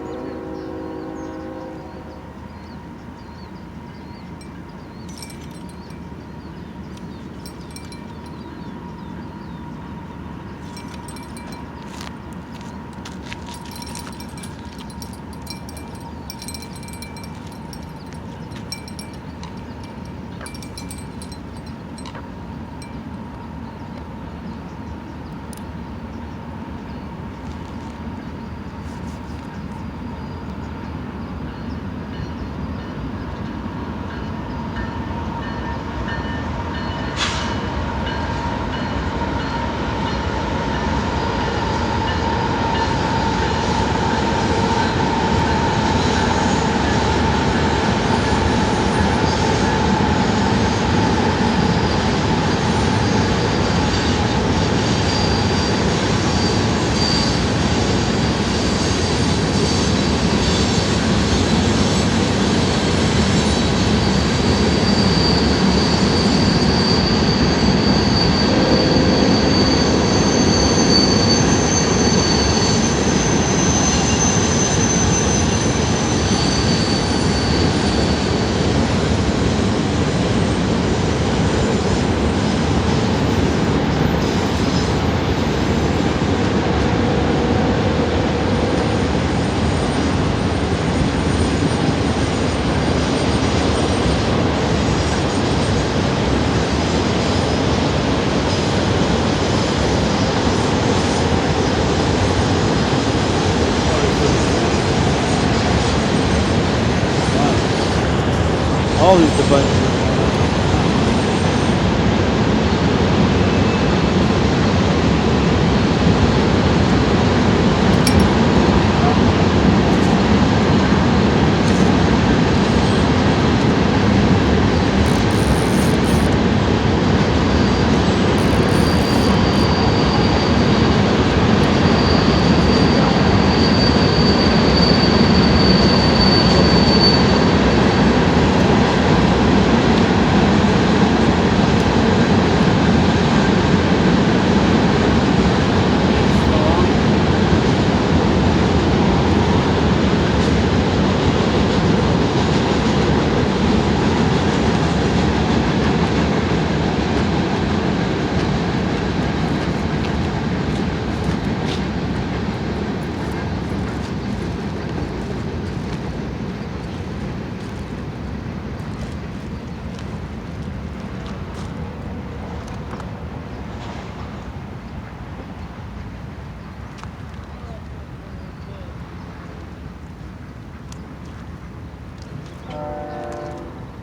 Always the button.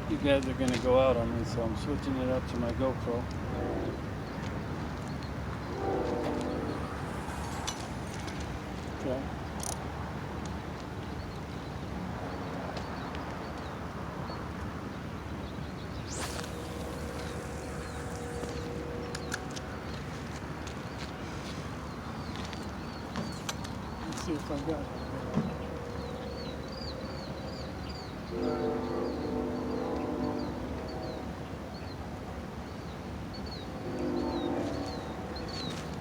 You guys are gonna go out on me, so I'm switching it up to my GoPro. see if I got it.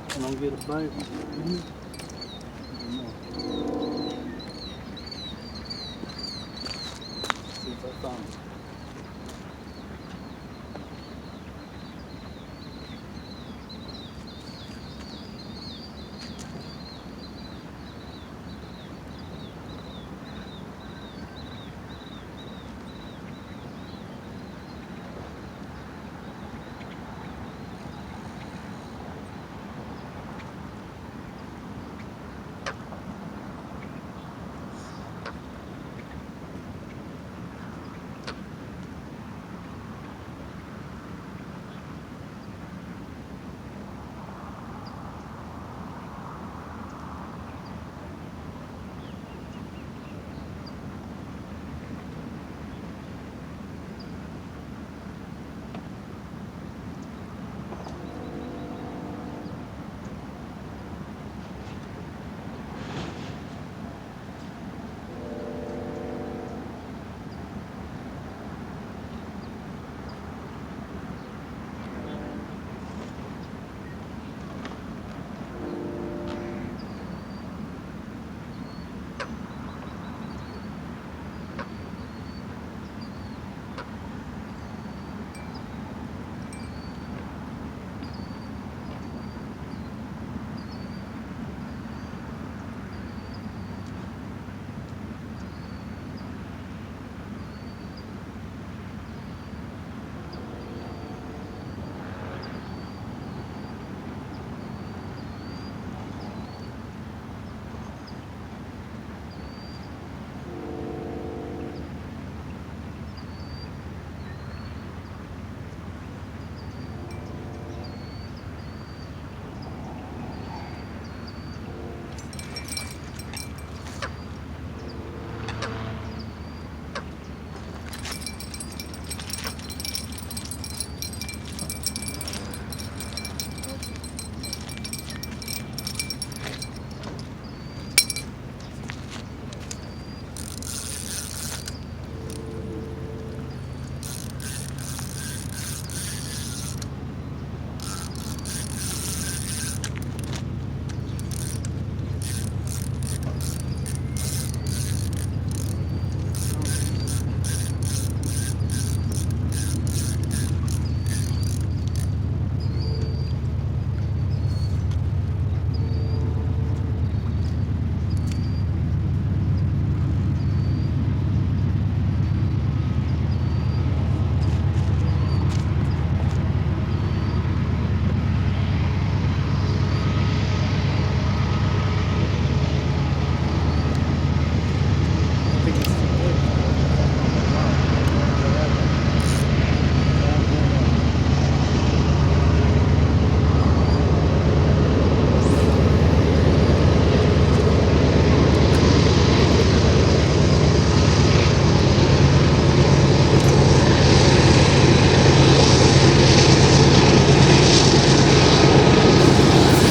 Can I get a bite? Mm-hmm. See if I found it.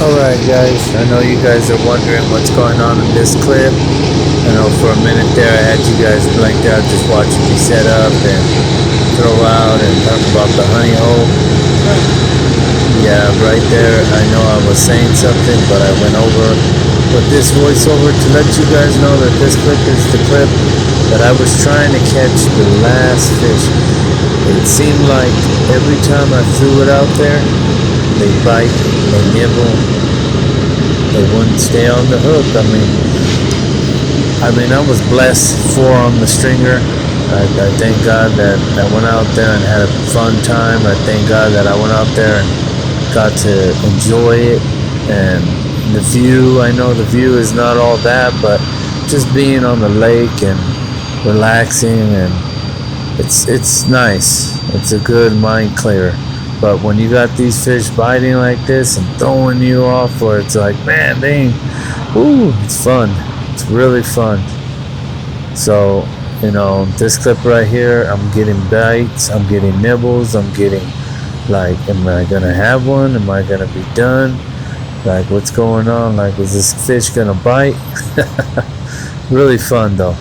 Alright guys, I know you guys are wondering what's going on in this clip. I know for a minute there I had you guys blanked out just watching me set up and throw out and talk about the honey hole. Yeah, right there I know I was saying something, but I went over with this voiceover to let you guys know that this clip is the clip that I was trying to catch the last fish. It seemed like every time I threw it out there, they bite, they nibble, they wouldn't stay on the hook. I mean, I was blessed 4 on the stringer. I thank God that I went out there and had a fun time. I thank God that I went out there and got to enjoy it. And the view, I know the view is not all that, but just being on the lake and relaxing, and it's nice. It's a good mind clear. But when you got these fish biting like this and throwing you off, where it's like, man, dang, ooh, it's fun. It's really fun. So, you know, this clip right here, I'm getting bites, I'm getting nibbles, I'm getting like, am I gonna have one? Am I gonna be done? Like, what's going on? Like, is this fish gonna bite? Really fun though.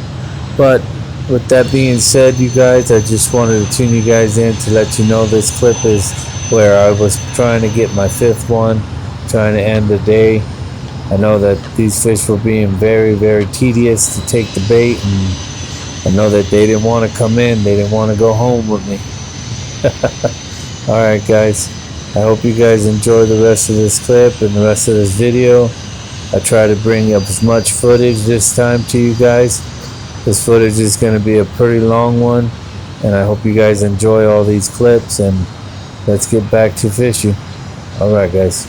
But with that being said, you guys, I just wanted to tune you guys in to let you know this clip is where I was trying to get my 5th one, trying to end the day. I know that these fish were being very, very tedious to take the bait, and I know that they didn't want to come in. They didn't want to go home with me. Alright guys, I hope you guys enjoy the rest of this clip and the rest of this video. I try to bring up as much footage this time to you guys. This footage is going to be a pretty long one, and I hope you guys enjoy all these clips, and let's get back to fishing. Alright guys.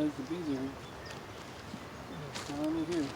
guys to be there. Finally here.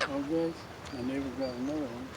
Oh guys, my neighbor got another one.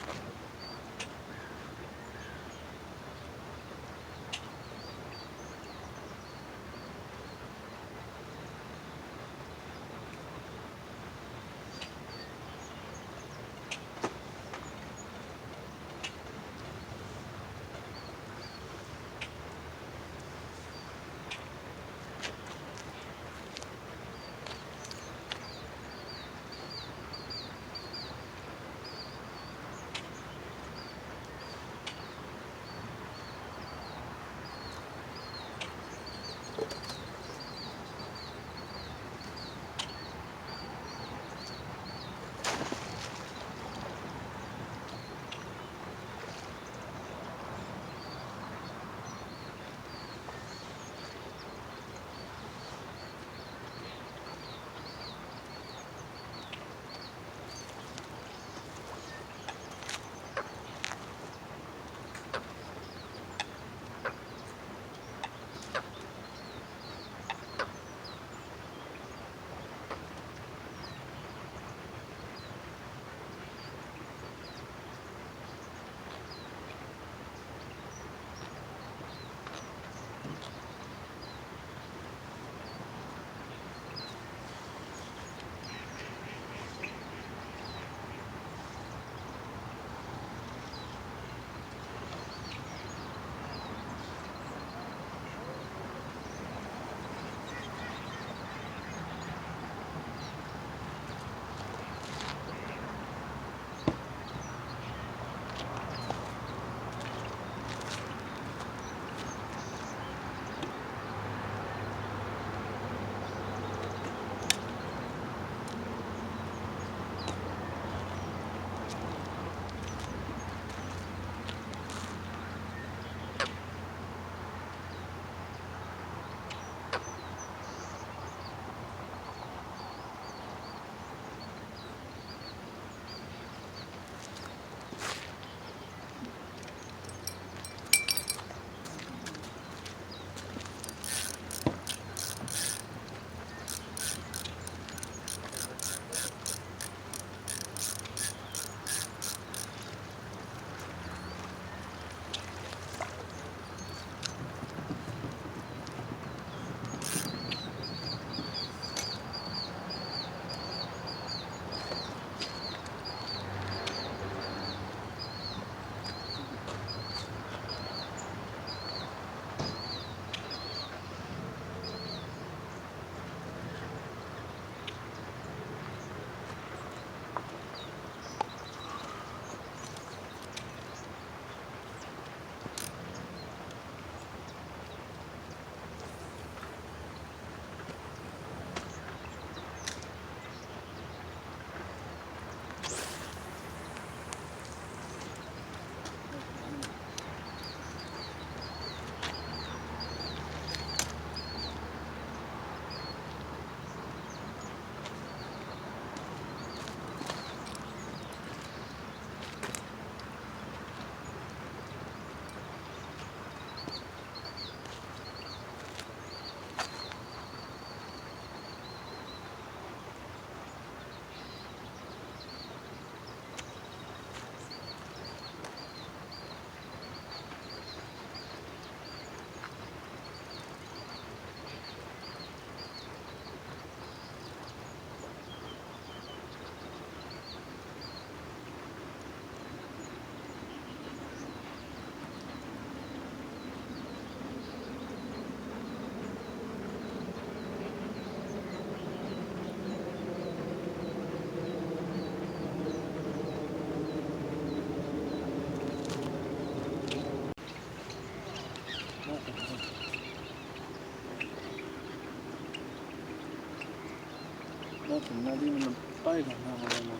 Nothing, not even a bite on that one anymore.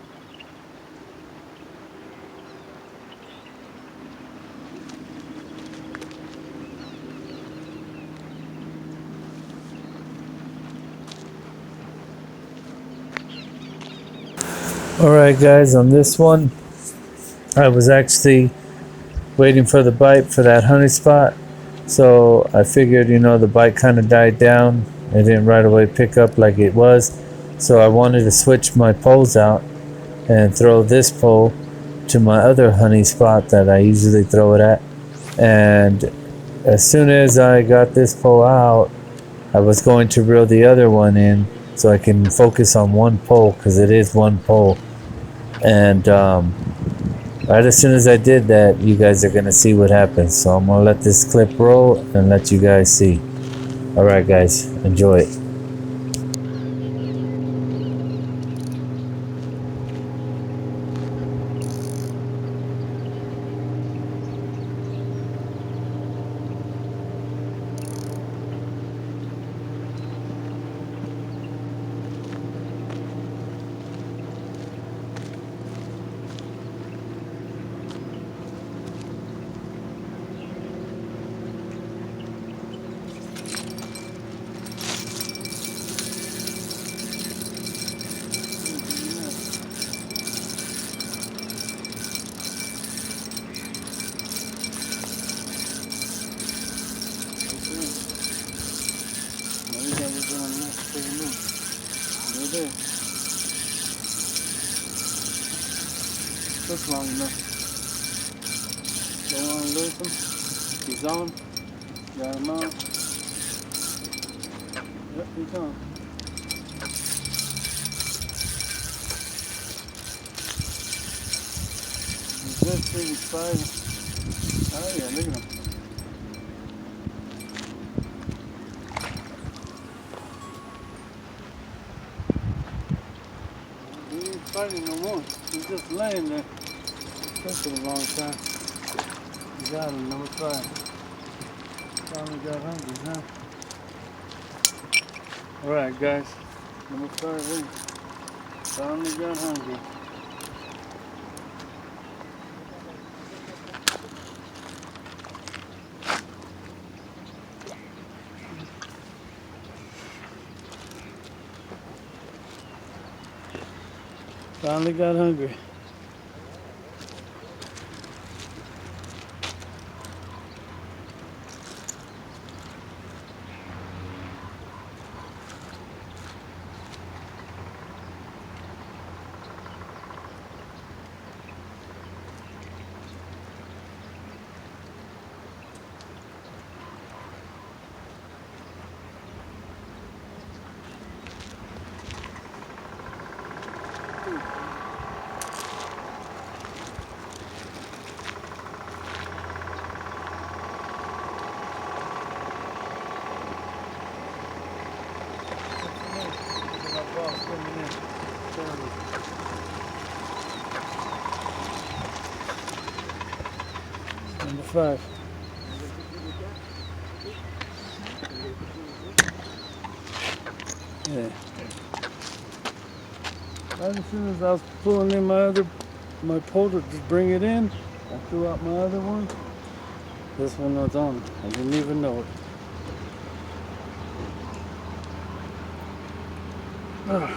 Alright guys, on this one, I was actually waiting for the bite for that honey spot. So I figured, the bite kind of died down. It didn't right away pick up like it was. So I wanted to switch my poles out and throw this pole to my other honey spot that I usually throw it at. And as soon as I got this pole out, I was going to reel the other one in so I can focus on one pole, because it is one pole. And right as soon as I did that, you guys are gonna see what happens. So I'm gonna let this clip roll and let you guys see. Alright guys, enjoy it. That's long enough. Don't want to lose him. He's on. Got him out. Yep, he's on. He's good, he's fighting. Oh yeah, look at him. He ain't fighting no more. He's just laying there. Took a long time. You got him, number 5. Finally got hungry, huh? Alright guys, number 5 in. Finally got hungry. Finally got hungry. Number 5. Yeah. Right as soon as I was pulling in my pole to just bring it in, I threw out my other one. This one was on. I didn't even know it. Ugh.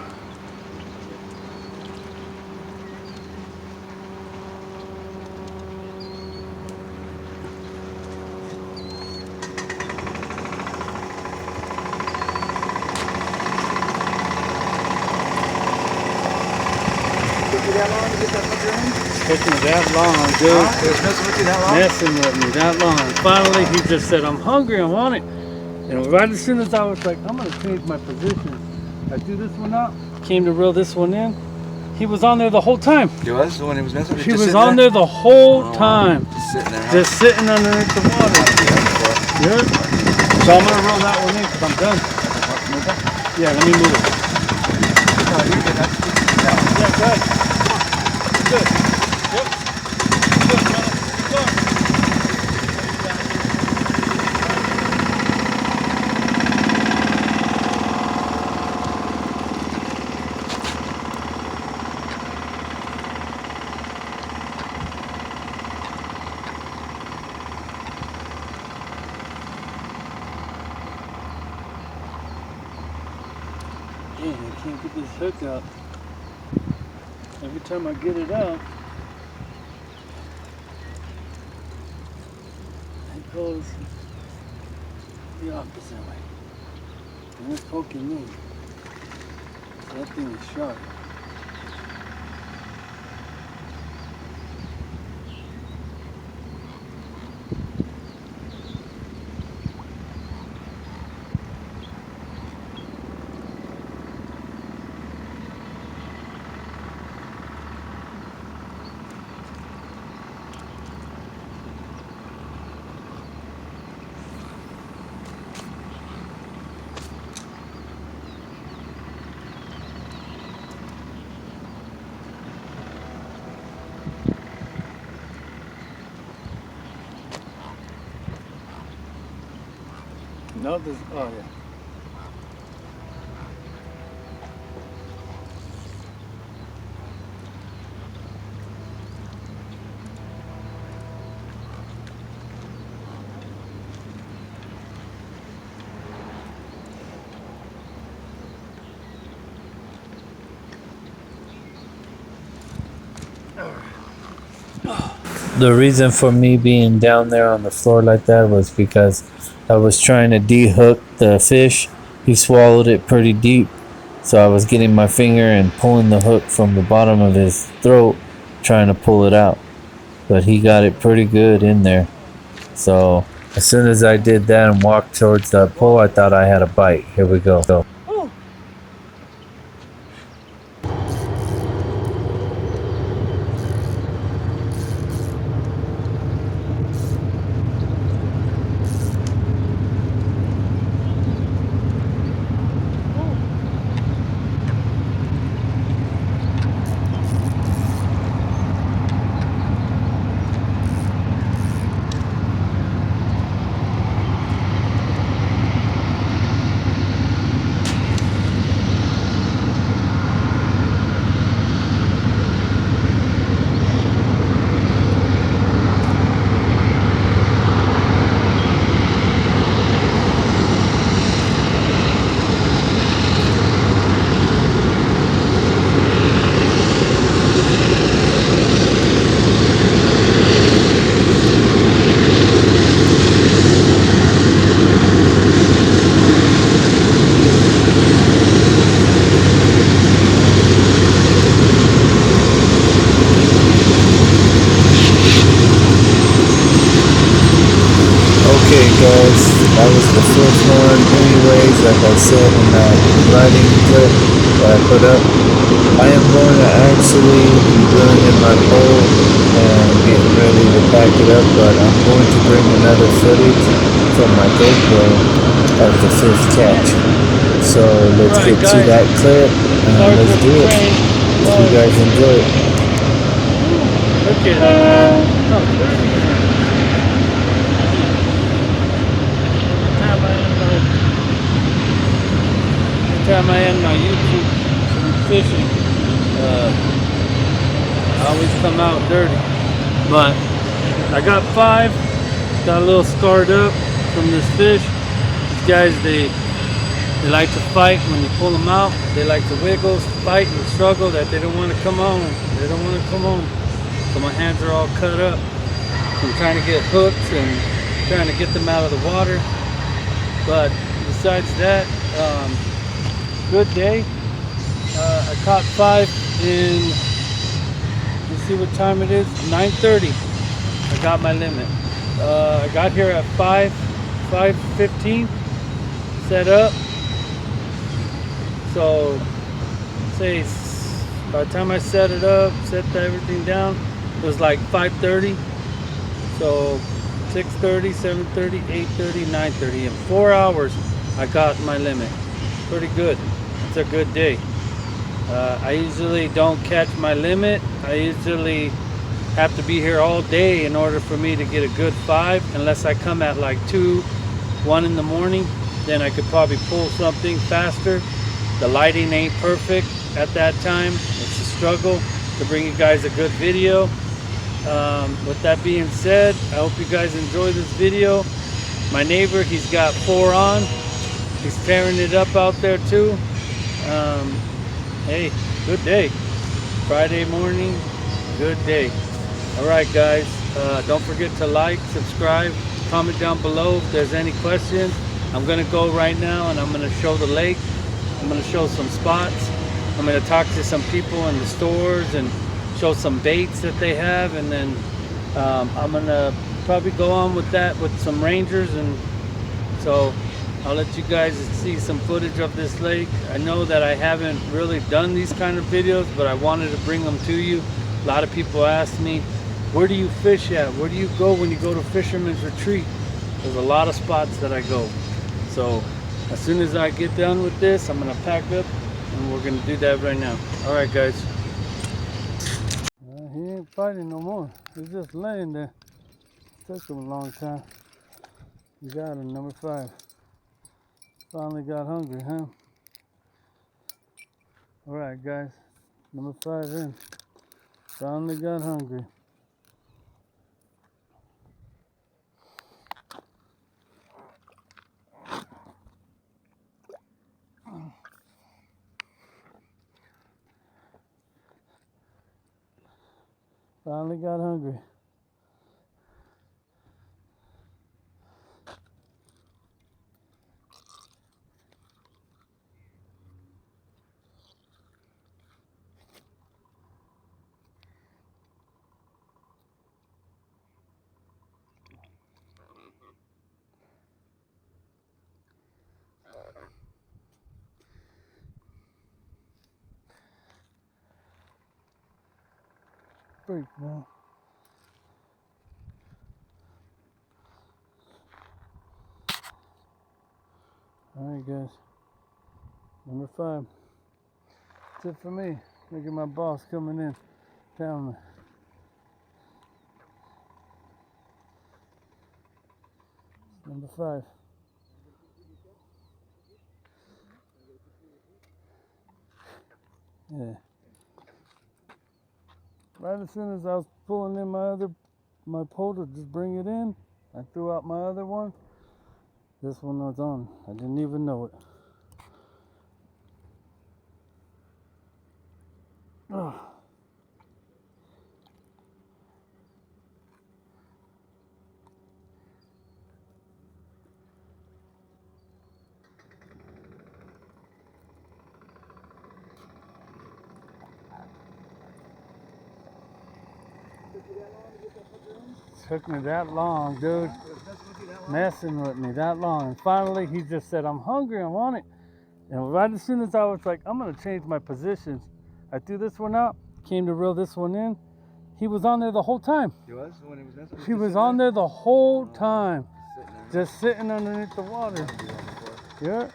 Took me that long, dude. It was messing with you that long? Messing with me that long. Finally, he just said, I'm hungry, I want it. And right as soon as I was like, I'm going to change my position. I threw this one out, came to reel this one in. He was on there the whole time. He was? When he was messing with you? He was on there the whole time. Just sitting there, huh? Just sitting underneath the water. Yep. So I'm going to reel that one in because I'm done. Yeah, let me move it. Yeah, go ahead. Good. Yep. Good, brother. Keep going. I can't get this hook up. Every time I get it out, it goes the opposite way. And it's poking me. So that thing is sharp. No, there's, oh yeah. The reason for me being down there on the floor like that was because I was trying to de-hook the fish. He swallowed it pretty deep, so I was getting my finger and pulling the hook from the bottom of his throat, trying to pull it out. But he got it pretty good in there. So as soon as I did that and walked towards that pole, I thought I had a bite. Here we go. Okay guys, that was the first one. Anyways, like I said in that riding clip that I put up, I am going to actually be drilling in my pole and getting ready to back it up, but I'm going to bring another footage from my GoPro of the fifth catch. So let's get to that clip and let's do it. Hope you guys enjoy it. Look at that. Time I end my YouTube fishing, I always come out dirty, but I got 5, got a little scarred up from this fish. These guys, they like to fight when you pull them out. They like to wiggle, fight and struggle that they don't want to come on. They don't want to come on. So my hands are all cut up from trying to get hooks and trying to get them out of the water. But besides that, good day. I caught 5 in, let's see what time it is, 9:30. I got my limit. I got here at 5:15, set up. So say by the time I set it up, set everything down, it was like 5:30. So 6:30, 7:30, 8:30, 9:30. In 4 hours, I got my limit. Pretty good. It's a good day. I usually don't catch my limit. I usually have to be here all day in order for me to get a good 5, unless I come at like 2, 1 in the morning. Then I could probably pull something faster. The lighting ain't perfect at that time. It's a struggle to bring you guys a good video. With that being said, I hope you guys enjoy this video. My neighbor, he's got 4 on. He's tearing it up out there too. Hey, good day. Friday morning, good day. All right, guys. Don't forget to like, subscribe, comment down below if there's any questions. I'm gonna go right now and I'm gonna show the lake. I'm gonna show some spots. I'm gonna talk to some people in the stores and show some baits that they have, and then I'm gonna probably go on with that with some rangers, and so I'll let you guys see some footage of this lake. I know that I haven't really done these kind of videos, but I wanted to bring them to you. A lot of people ask me, where do you fish at? Where do you go when you go to Fisherman's Retreat? There's a lot of spots that I go. So as soon as I get done with this, I'm gonna pack up and we're gonna do that right now. All right, guys. He ain't fighting no more. He's just laying there. Took him a long time. You got him, number 5. Finally got hungry, huh? All right, guys. Number 5 in. Finally got hungry. Finally got hungry. Freak, man. All right, guys. Number 5. That's it for me. Look at my boss coming in. Telling me. Number 5. Yeah. Right as soon as I was pulling in my pole to just bring it in, I threw out my other one. This one was on. I didn't even know it. Ugh. Took me that long, dude. Messing with me that long. And finally, he just said, I'm hungry, I want it. And right as soon as I was like, I'm going to change my positions, I threw this one out, came to reel this one in. He was on there the whole time. He was? When he was messing? He was on there the whole time. Just sitting underneath the water. Yeah.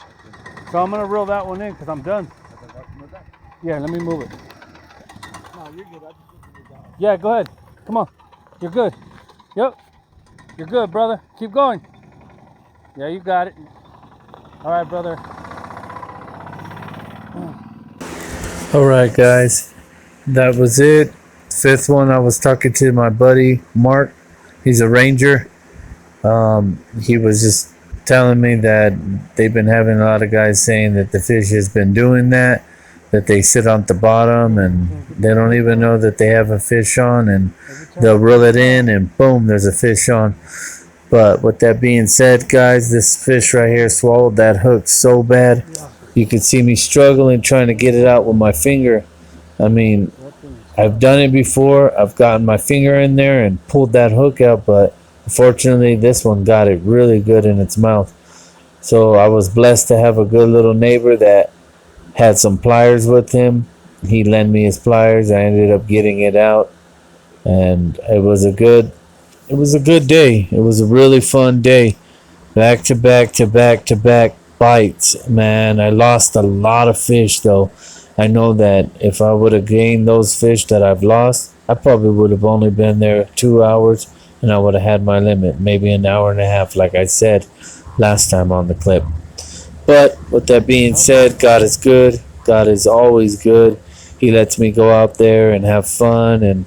So I'm going to reel that one in because I'm done. Yeah, let me move it. No, you're good. Yeah, go ahead. Come on. You're good. Yep. You're good, brother. Keep going. Yeah, you got it. All right, brother. All right, guys. That was it. 5th one, I was talking to my buddy, Mark. He's a ranger. He was just telling me that they've been having a lot of guys saying that the fish has been doing that they sit on the bottom and they don't even know that they have a fish on, and they'll reel it in and boom, there's a fish on. But with that being said, guys, this fish right here swallowed that hook so bad. You could see me struggling trying to get it out with my finger. I mean, I've done it before. I've gotten my finger in there and pulled that hook out, but unfortunately this one got it really good in its mouth. So I was blessed to have a good little neighbor that had some pliers with him. He lent me his pliers. I ended up getting it out, and it was a good day. It was a really fun day. Back to back bites, man. I lost a lot of fish though. I know that if I would have gained those fish that I've lost, I probably would have only been there 2 hours and I would have had my limit, maybe an hour and a half, like I said last time on the clip. But with that being said, God is good. God is always good. He lets me go out there and have fun and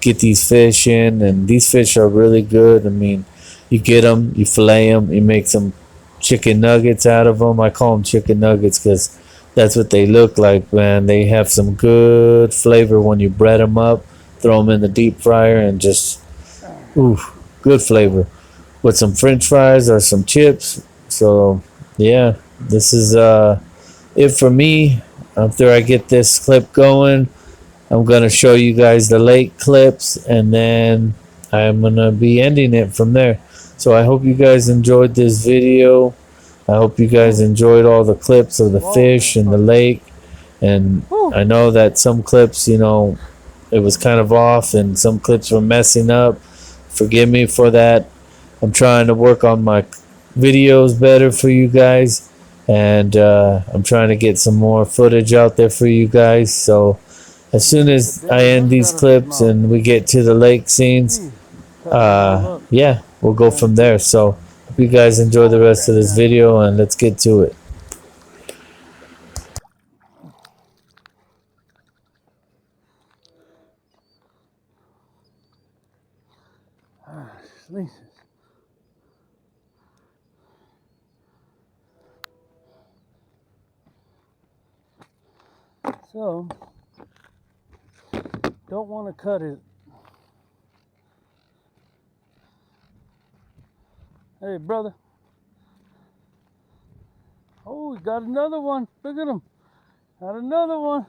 get these fish in, and these fish are really good. I mean, you get them, you fillet them, you make some chicken nuggets out of them. I call them chicken nuggets because That's what they look like, man. They have some good flavor when you bread them up, throw them in the deep fryer, and just, ooh, good flavor. With some French fries or some chips. So, yeah, this is it for me. After I get this clip going, I'm going to show you guys the lake clips, and then I'm going to be ending it from there. So I hope you guys enjoyed this video. I hope you guys enjoyed all the clips of the fish and the lake. And I know that some clips, you know, it was kind of off and some clips were messing up. Forgive me for that. I'm trying to work on my videos better for you guys. And I'm trying to get some more footage out there for you guys. So as soon as I end these clips and we get to the lake scenes, yeah, we'll go from there. So hope you guys enjoy the rest of this video, and let's get to it. So, don't want to cut it. Hey, brother. Oh, we got another one. Look at him. Got another one.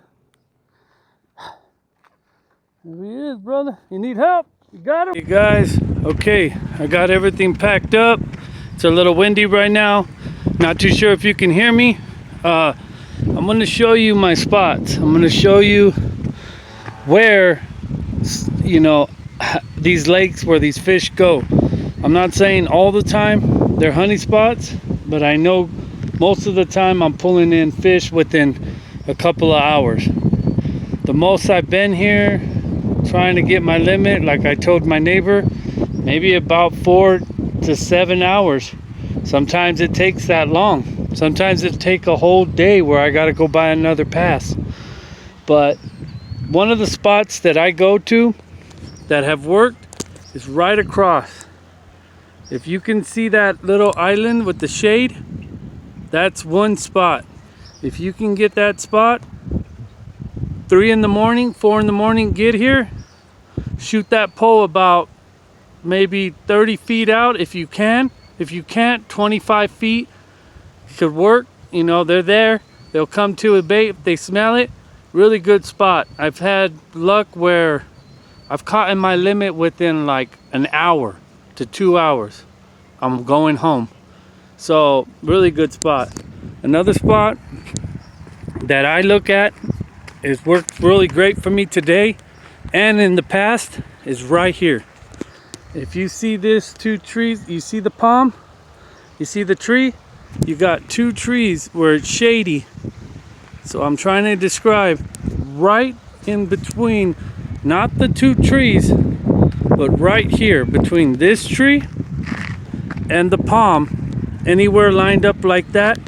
There he is, brother. You need help? You got him? Hey, guys. Okay, I got everything packed up. It's a little windy right now. Not too sure if you can hear me. I'm going to show you my spots. I'm going to show you where, you know, these lakes where these fish go. I'm not saying all the time they're honey spots, but I know most of the time I'm pulling in fish within a couple of hours. The most I've been here trying to get my limit, like I told my neighbor, maybe about 4 to 7 hours. Sometimes it takes that long. Sometimes it takes a whole day where I got to go buy another pass. But one of the spots that I go to that have worked is right across. If you can see that little island with the shade, that's one spot. If you can get that spot, 3 in the morning, 4 in the morning, get here, shoot that pole about maybe 30 feet out if you can. If you can't, 25 feet could work. You know, they're there. They'll come to a bait if they smell it. Really good spot. I've had luck where I've caught in my limit within like an hour to 2 hours. I'm going home. So really good spot. Another spot that I look at is worked really great for me today and in the past is right here. If you see this 2 trees, you see the palm, you see the tree, you got 2 trees where it's shady. So I'm trying to describe right in between, not the 2 trees, but right here between this tree and the palm, anywhere lined up like that,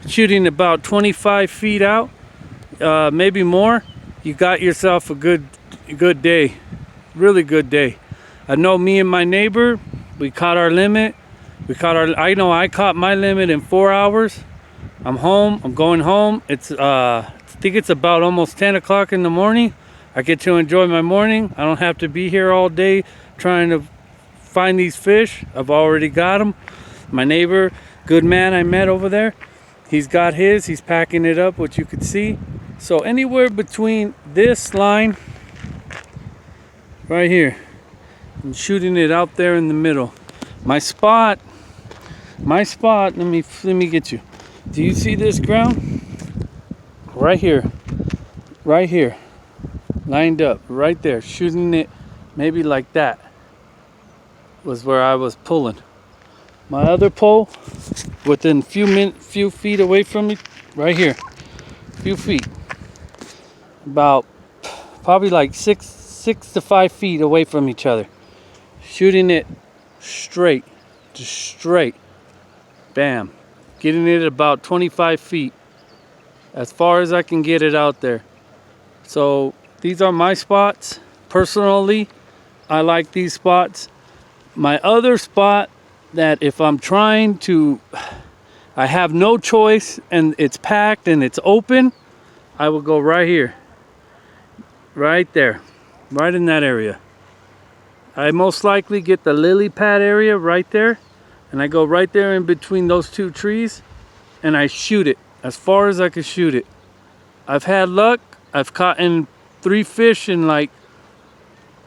shooting about 25 feet out, maybe more, you got yourself a good day. Really good day. I know me and my neighbor, we caught our limit. I know I caught my limit in 4 hours. I'm home. I'm going home. It's I think it's about almost 10 o'clock in the morning. I get to enjoy my morning. I don't have to be here all day trying to find these fish. I've already got them. My neighbor, good man I met over there, he's got his. He's packing it up, which you could see. So anywhere between this line right here and shooting it out there in the middle. My spot, let me get you. Do you see this ground? Right here, lined up, right there, shooting it maybe like that was where I was pulling. My other pole, within few feet away from me, right here, few feet, about probably like six to 5 feet away from each other, shooting it straight, just straight, bam, getting it about 25 feet, as far as I can get it out there. So these are my spots. Personally, I like these spots. My other spot that if I'm trying to, I have no choice and it's packed and it's open, I will go right here. Right there. Right in that area. I most likely get the lily pad area right there. And I go right there in between those two trees. And I shoot it as far as I can shoot it. I've had luck. I've caught in 3 fish in like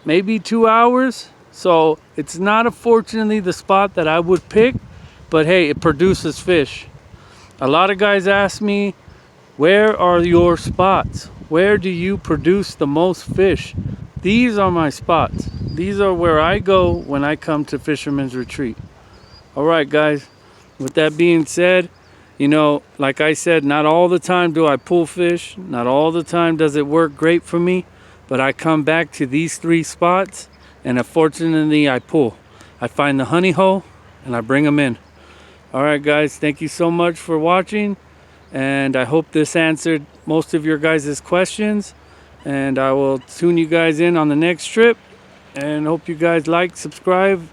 maybe 2 hours. So it's not unfortunately the spot that I would pick. But hey, it produces fish. A lot of guys ask me, where are your spots? Where do you produce the most fish? These are my spots. These are where I go when I come to Fisherman's Retreat. All right, guys. With that being said, you know, like I said, not all the time do I pull fish. Not all the time does it work great for me. But I come back to these 3 spots, and unfortunately, I pull. I find the honey hole, and I bring them in. All right, guys. Thank you so much for watching. And I hope this answered most of your guys' questions. And I will tune you guys in on the next trip. And hope you guys like, subscribe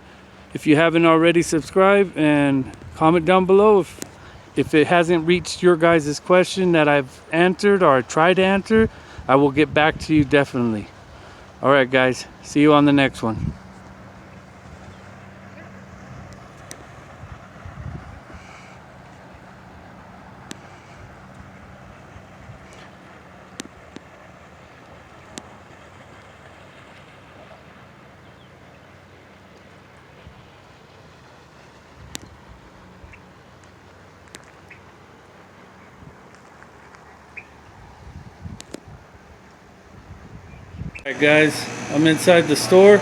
if you haven't already subscribed. And comment down below if it hasn't reached your guys' question that I've answered or tried to answer. I will get back to you definitely. All right, guys. See you on the next one. Alright guys, I'm inside the store.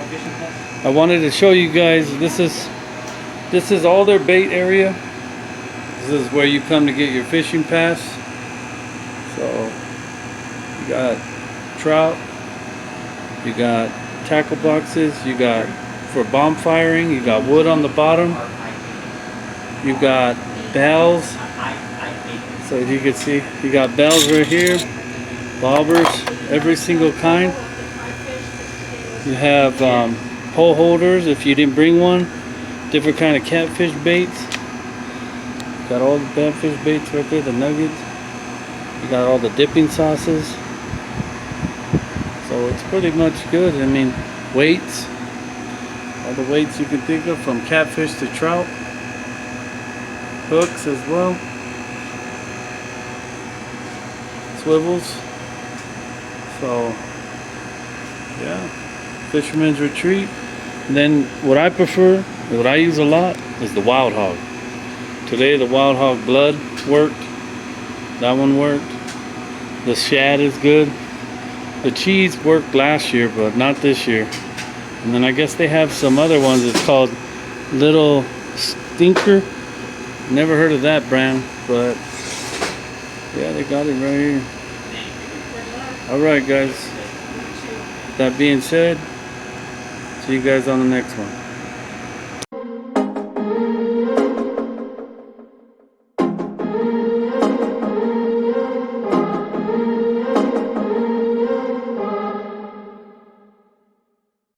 I wanted to show you guys, this is all their bait area. This is where you come to get your fishing pass. So you got trout, you got tackle boxes, you got for bonfiring, you got wood on the bottom, you got bells. So as you can see, you got bells right here, bobbers, every single kind. You have pole holders if you didn't bring one. Different kind of catfish baits. Got all the catfish baits right there, the nuggets. You got all the dipping sauces. So it's pretty much good. I mean, weights. All the weights you can think of, from catfish to trout. Hooks as well. Swivels. So, yeah. Fisherman's Retreat. And then what I prefer, what I use a lot, is the wild hog. Today the wild hog blood worked. That one worked. The shad is good. The cheese worked last year, but not this year. And then I guess they have some other ones. It's called Little Stinker. Never heard of that brand, but yeah, they got it right here. Alright guys. That being said, see you guys on the next one.